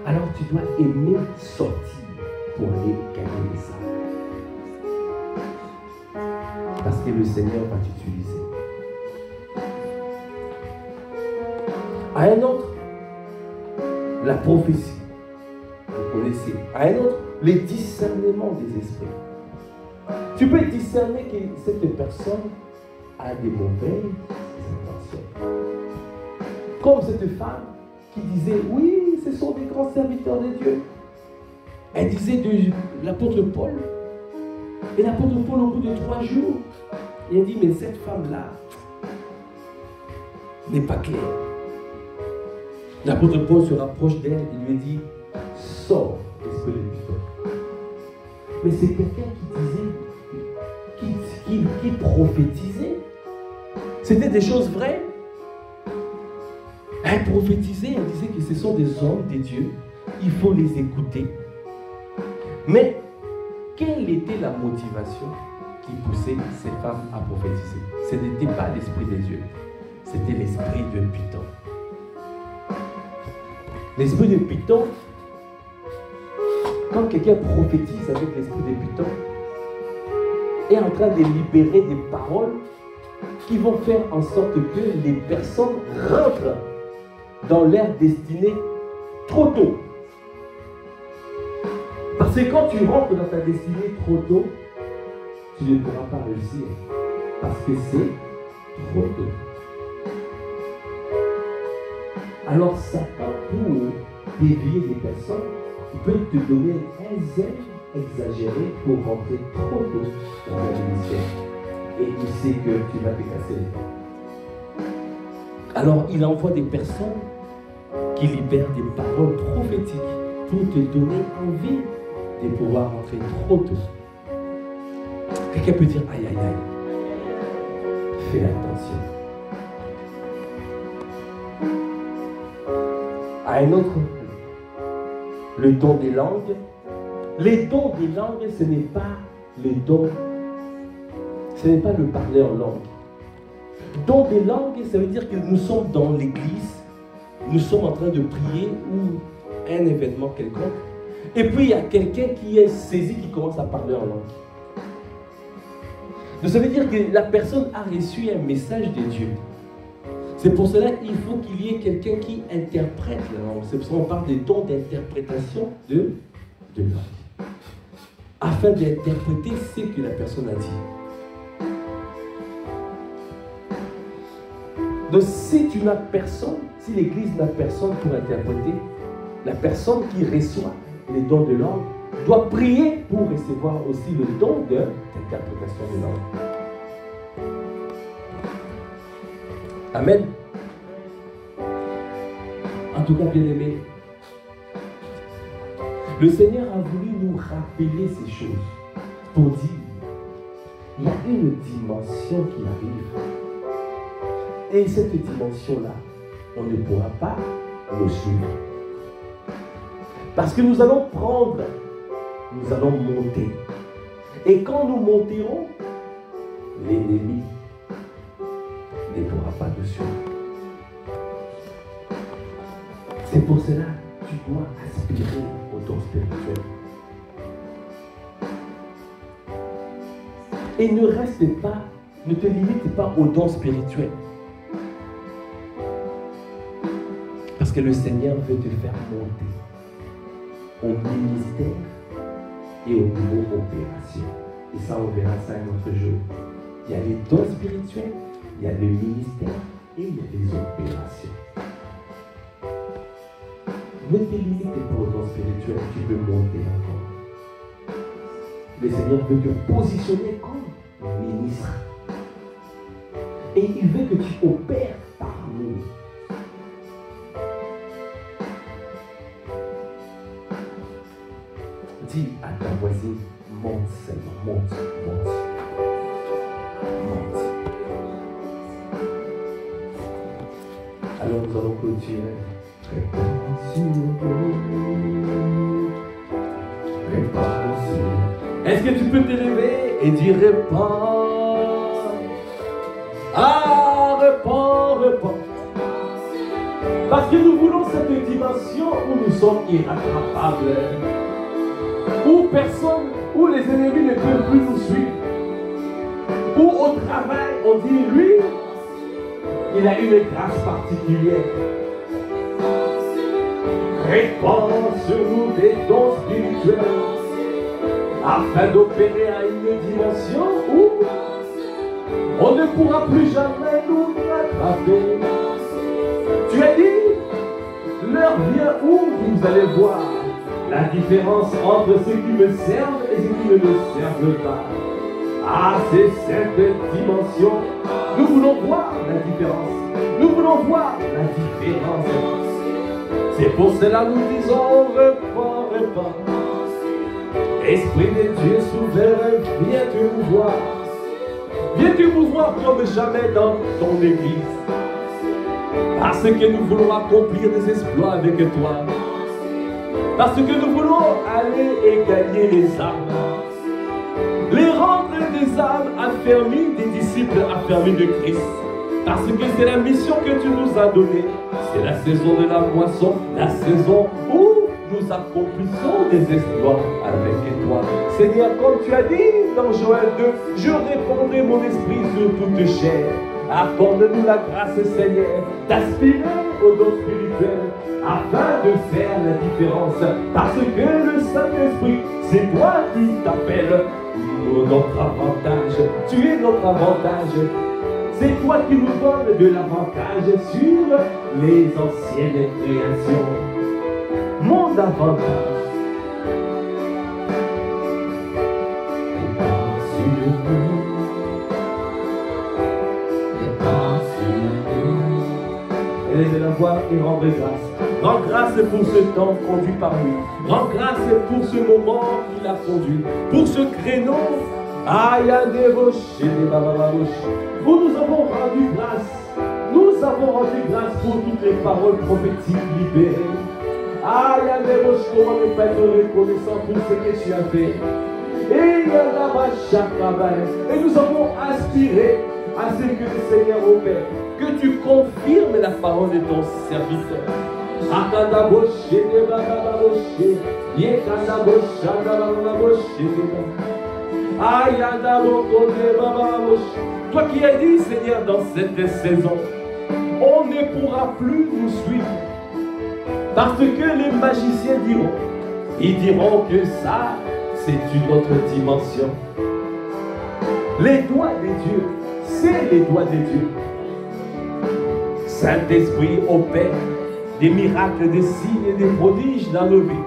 Alors tu dois aimer sortir pour aller gagner les âmes. Parce que le Seigneur va t'utiliser. À un autre, la prophétie. Vous connaissez. À un autre, les discernements des esprits. Tu peux discerner que cette personne a des mauvaises intentions. Comme cette femme qui disait, oui, ce sont des grands serviteurs de Dieu. Elle disait de l'apôtre Paul. Et l'apôtre Paul, au bout de 3 jours, il a dit, mais cette femme-là n'est pas claire. L'apôtre Paul se rapproche d'elle et lui dit, sors, esprit de Python. Mais c'est quelqu'un qui disait, qui prophétisait. C'était des choses vraies. Elle prophétisait, elle disait que ce sont des hommes, des dieux. Il faut les écouter. Mais quelle était la motivation qui poussait ces femmes à prophétiser? Ce n'était pas l'esprit des dieux. C'était l'esprit de Python. L'esprit de Python, quand quelqu'un prophétise avec l'esprit de Python, est en train de libérer des paroles qui vont faire en sorte que les personnes rentrent dans leur destinée trop tôt. Parce que quand tu rentres dans ta destinée trop tôt, tu ne pourras pas réussir. Parce que c'est trop tôt. Alors Satan, pour dévier des personnes, peut te donner un zèle exagéré pour rentrer trop tôt dans le ministère. Et il sait que tu vas te casser les dents. Alors il envoie des personnes qui libèrent des paroles prophétiques pour te donner envie de pouvoir rentrer trop tôt. Quelqu'un peut dire aïe aïe aïe. Fais attention. À un autre, le don des langues. Les dons des langues, ce n'est pas le don, ce n'est pas le parler en langue. Don des langues, ça veut dire que nous sommes dans l'église, nous sommes en train de prier ou un événement quelconque, et puis il y a quelqu'un qui est saisi, qui commence à parler en langue. Donc ça veut dire que la personne a reçu un message de Dieu. C'est pour cela qu'il faut qu'il y ait quelqu'un qui interprète la langue. C'est pour ça qu'on parle des dons d'interprétation de langue. Afin d'interpréter ce que la personne a dit. Donc si tu n'as personne, si l'église n'a personne pour interpréter, la personne qui reçoit les dons de langue doit prier pour recevoir aussi le don d'interprétation de langue. Amen. En tout cas, bien-aimés, le Seigneur a voulu nous rappeler ces choses pour dire, il y a une dimension qui arrive. Et cette dimension-là, on ne pourra pas nous suivre. Parce que nous allons prendre, nous allons monter. Et quand nous monterons, l'ennemi ne pourra pas nous suivre. C'est pour cela que tu dois aspirer au don spirituel. Et ne reste pas, ne te limite pas au don spirituel. Parce que le Seigneur veut te faire monter au ministère et au niveau opération. Et ça, on verra ça un autre jour. Il y a les dons spirituels, il y a le ministère et il y a les opérations. Ne te limite pas au don spirituel, tu peux monter encore. Le Seigneur veut te positionner comme ministre. Et il veut que tu opères parmi nous. Dis à ta voisine, monte seulement, monte, monte. Monte. Alors nous allons clôturer. Est-ce que tu peux te lever et dire répands? Ah, répands, répands. Parce que nous voulons cette dimension où nous sommes irrattrapables. Où personne, où les ennemis ne peuvent plus nous suivre. Où au travail, on dit, lui, il a une grâce particulière. Répands sur nous des dons spirituels afin d'opérer à une dimension où on ne pourra plus jamais nous rattraper. Tu as dit, l'heure vient où vous allez voir la différence entre ceux qui me servent et ceux qui ne me servent pas. Ah, c'est cette dimension. Nous voulons voir la différence. Nous voulons voir la différence. C'est pour cela que nous disons, répands, répands. Esprit de Dieu souverain, viens te mouvoir. Viens te mouvoir comme jamais dans ton église. Parce que nous voulons accomplir des exploits avec toi. Parce que nous voulons aller et gagner les âmes. Les rendre des âmes affermies, des disciples affermis de Christ. Parce que c'est la mission que tu nous as donnée. C'est la saison de la moisson, la saison où nous accomplissons des exploits avec toi. Seigneur, comme tu as dit dans Joël 2, je répandrai mon esprit sur toute chair. Accorde-nous la grâce, Seigneur, d'aspirer au nos dons spirituels afin de faire la différence. Parce que le Saint-Esprit, c'est toi qui t'appelles notre avantage. Tu es notre avantage. C'est toi qui nous donnes de l'avantage sur les anciennes créations. Mon avantage. Élevez la voix et rendez grâce. Rends grâce pour ce temps conduit par lui. Rends grâce pour ce moment qu'il a conduit. Pour ce créneau. Où nous avons rendu grâce. Nous avons rendu grâce pour toutes les paroles prophétiques libérées. Comment ne pas être reconnaissant pour ce que tu as fait. Et nous avons aspiré à ce que le Seigneur opère, que tu confirmes la parole de ton serviteur. Toi qui as dit, Seigneur, dans cette saison, on ne pourra plus nous suivre. Parce que les magiciens diront, ils diront que ça, c'est une autre dimension. Les doigts de Dieu, c'est les doigts de Dieu. Saint-Esprit opère des miracles, des signes et des prodiges dans nos vies.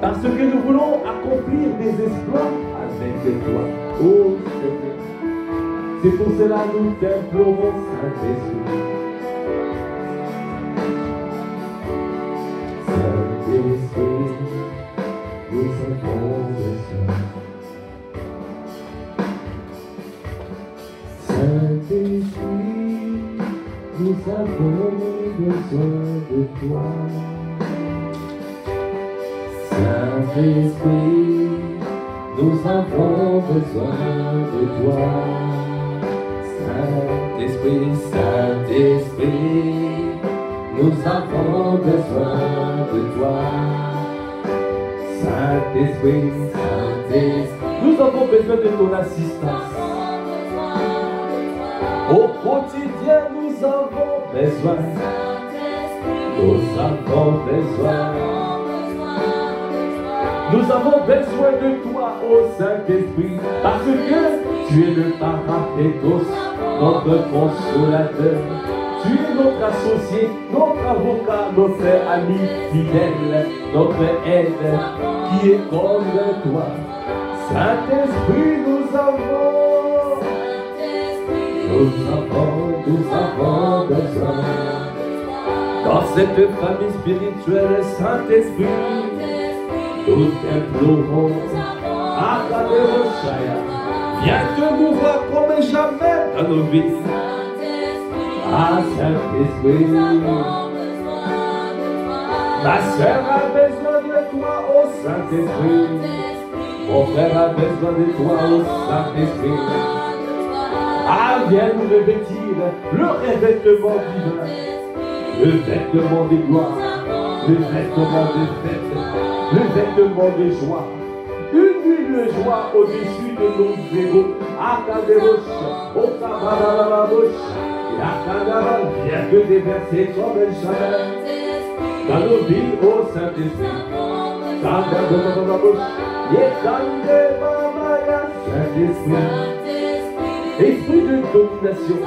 Parce que nous voulons accomplir des exploits avec toi. Oh Seigneur. C'est pour cela que nous t'implorons, Saint-Esprit. Saint-Esprit, nous avons besoin. Saint-Esprit, nous avons besoin de toi. Saint-Esprit, nous avons besoin de toi. Saint-Esprit, Saint-Esprit, nous avons besoin de toi. Saint-Esprit, Saint-Esprit, nous avons besoin de ton assistance. Au quotidien, nous avons besoin. Nous avons besoin. Nous avons besoin de toi, ô Saint-Esprit, parce que tu es le Paraclétos, notre consolateur. Tu es notre associé, notre avocat, notre ami fidèle, notre aide qui est comme toi. Saint-Esprit, nous avons besoin. Dans cette famille spirituelle, Saint-Esprit, nous t'implorons. Viens te mouvoir comme jamais dans nos vies. Ah, Saint-Esprit, ma soeur a besoin de toi, ô Saint-Esprit. Mon frère a besoin de toi, ô Saint-Esprit. Ah, viens nous revêtir le revêtement divin, le vêtement de gloire, le vêtement de fête, le vêtement de joie. Une huile de joie au-dessus de nos égaux. Akaderosh, Okabarabarabosh, Yakadara, viens te déverser comme un jamais dans nos vies, ô Saint-Esprit. Kadabarabosh, Yekandebamaya, Saint-Esprit. Esprit de domination,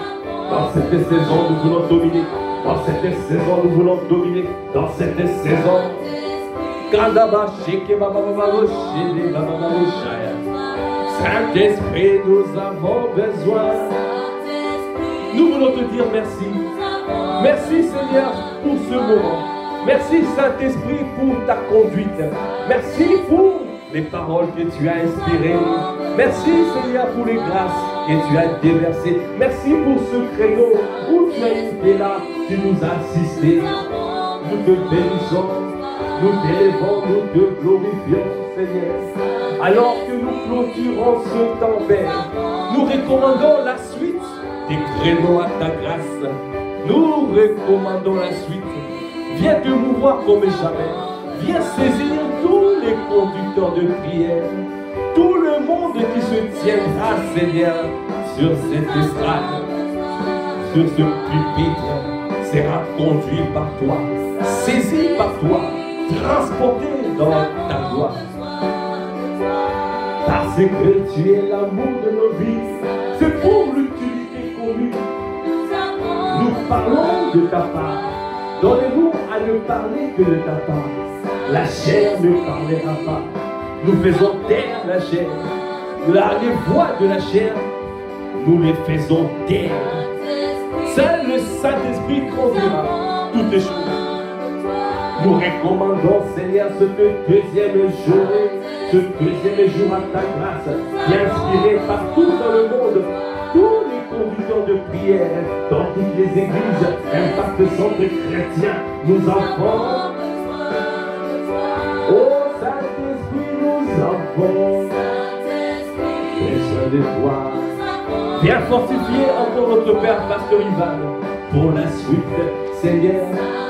dans cette saison nous voulons dominer, dans cette saison nous voulons dominer, dans cette saison. Saint-Esprit, nous avons besoin. Nous voulons te dire merci. Merci Seigneur pour ce moment. Merci Saint-Esprit pour ta conduite. Merci pour les paroles que tu as inspirées. Merci Seigneur pour les grâces que tu as déversées. Merci pour ce créneau où tu as été là, tu nous as assistés. Nous te bénissons, nous t'élevons, nous te glorifions Seigneur. Alors que nous clôturons ce temps vert, nous recommandons la suite des créneaux à ta grâce. Nous recommandons la suite. Viens te mouvoir comme jamais. Viens saisir tous les conducteurs de prière, tout le monde qui se tiendra, Seigneur, sur cette estrade, sur ce pupitre. sera conduit par toi, saisi par toi, transporté dans ta gloire. Parce que tu es l'amour de nos vies, c'est pour l'utilité commune. Nous parlons de ta part. Donnez-nous à ne parler que de ta part. La chair ne parlera pas. Nous faisons taire la chair. Les voix de la chair, nous les faisons taire. Seul le Saint-Esprit conduira toutes les choses. Nous recommandons, Seigneur, ce deuxième jour à ta grâce, qui est inspiré partout dans le monde. Tous les conducteurs de prière, dans toutes les églises, Impact Centre chrétien, nous avons. Oh Saint-Esprit, nous avons besoin de toi. Viens fortifier encore notre Père Pasteur Ivan pour la suite, Seigneur.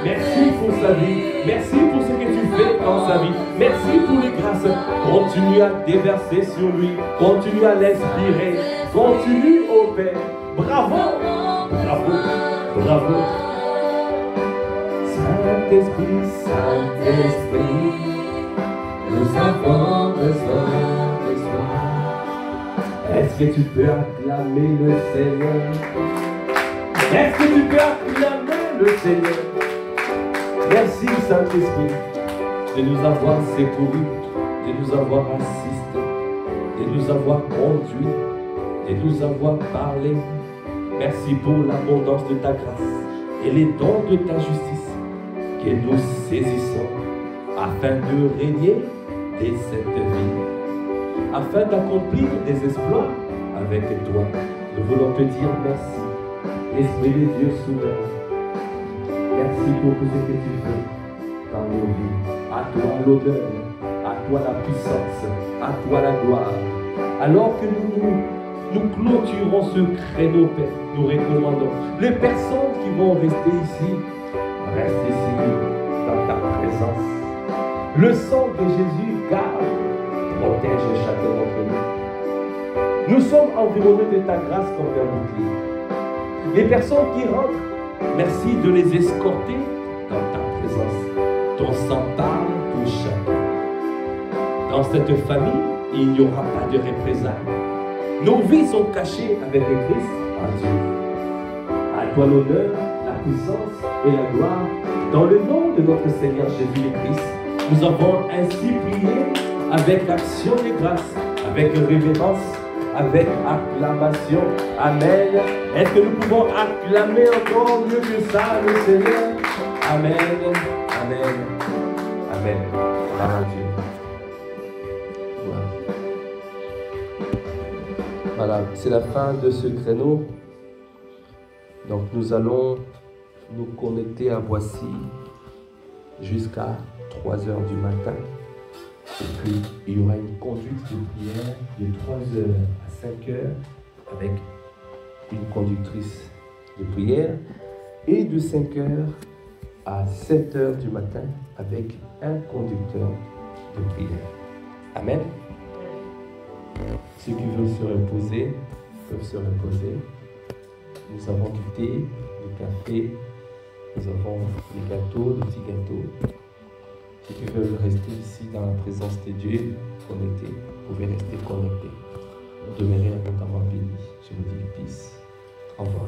Merci pour sa vie. Merci pour ce que tu fais dans sa vie. Merci pour les grâces. Continue à déverser sur lui. Continue à l'inspirer. Continue, ô Père. Bravo. Bravo. Bravo. Saint-Esprit, Saint-Esprit, nous avons besoin de toi. Est-ce que tu peux acclamer le Seigneur? Est-ce que tu peux acclamer le Seigneur? Merci Saint-Esprit de nous avoir secourus, de nous avoir assistés, de nous avoir conduits, de nous avoir parlé. Merci pour l'abondance de ta grâce et les dons de ta justice que nous saisissons afin de régner dès cette vie, afin d'accomplir des exploits avec toi. Nous voulons te dire merci. Esprit de Dieu souverain, merci pour tout ce que tu fais dans nos vies. À toi l'honneur, à toi la puissance, à toi la gloire. Alors que nous clôturons ce créneau, Père, nous recommandons les personnes qui vont rester ici, reste ici dans ta présence. Le sang de Jésus garde, protège chacun d'entre nous. Nous sommes environnés de ta grâce comme un bouclier. Les personnes qui rentrent, merci de les escorter dans ta présence. Ton sang parle pour chacun. Dans cette famille, il n'y aura pas de représailles. Nos vies sont cachées avec le Christ en Dieu. À toi l'honneur, la puissance et la gloire. Dans le nom de notre Seigneur Jésus-Christ, nous avons ainsi prié avec action de grâce, avec révérence, avec acclamation. Amen. Est-ce que nous pouvons acclamer encore mieux que ça le Seigneur? Amen. Amen. Amen. Gloire à Dieu. Voilà, c'est la fin de ce créneau. Donc nous allons nous connecter à Boissy jusqu'à 3 h du matin. Et puis il y aura une conduite de prière de 3 h à 5 h avec une conductrice de prière et de 5 h à 7 h du matin avec un conducteur de prière. Amen. Ceux qui veulent se reposer peuvent se reposer. Nous avons du thé, du café, nous avons des gâteaux, des petits gâteaux. Ceux qui veulent rester ici dans la présence de Dieu, connectés, vous pouvez rester connectés. Demeurez abondamment bénis. Je vous dis peace. Au revoir.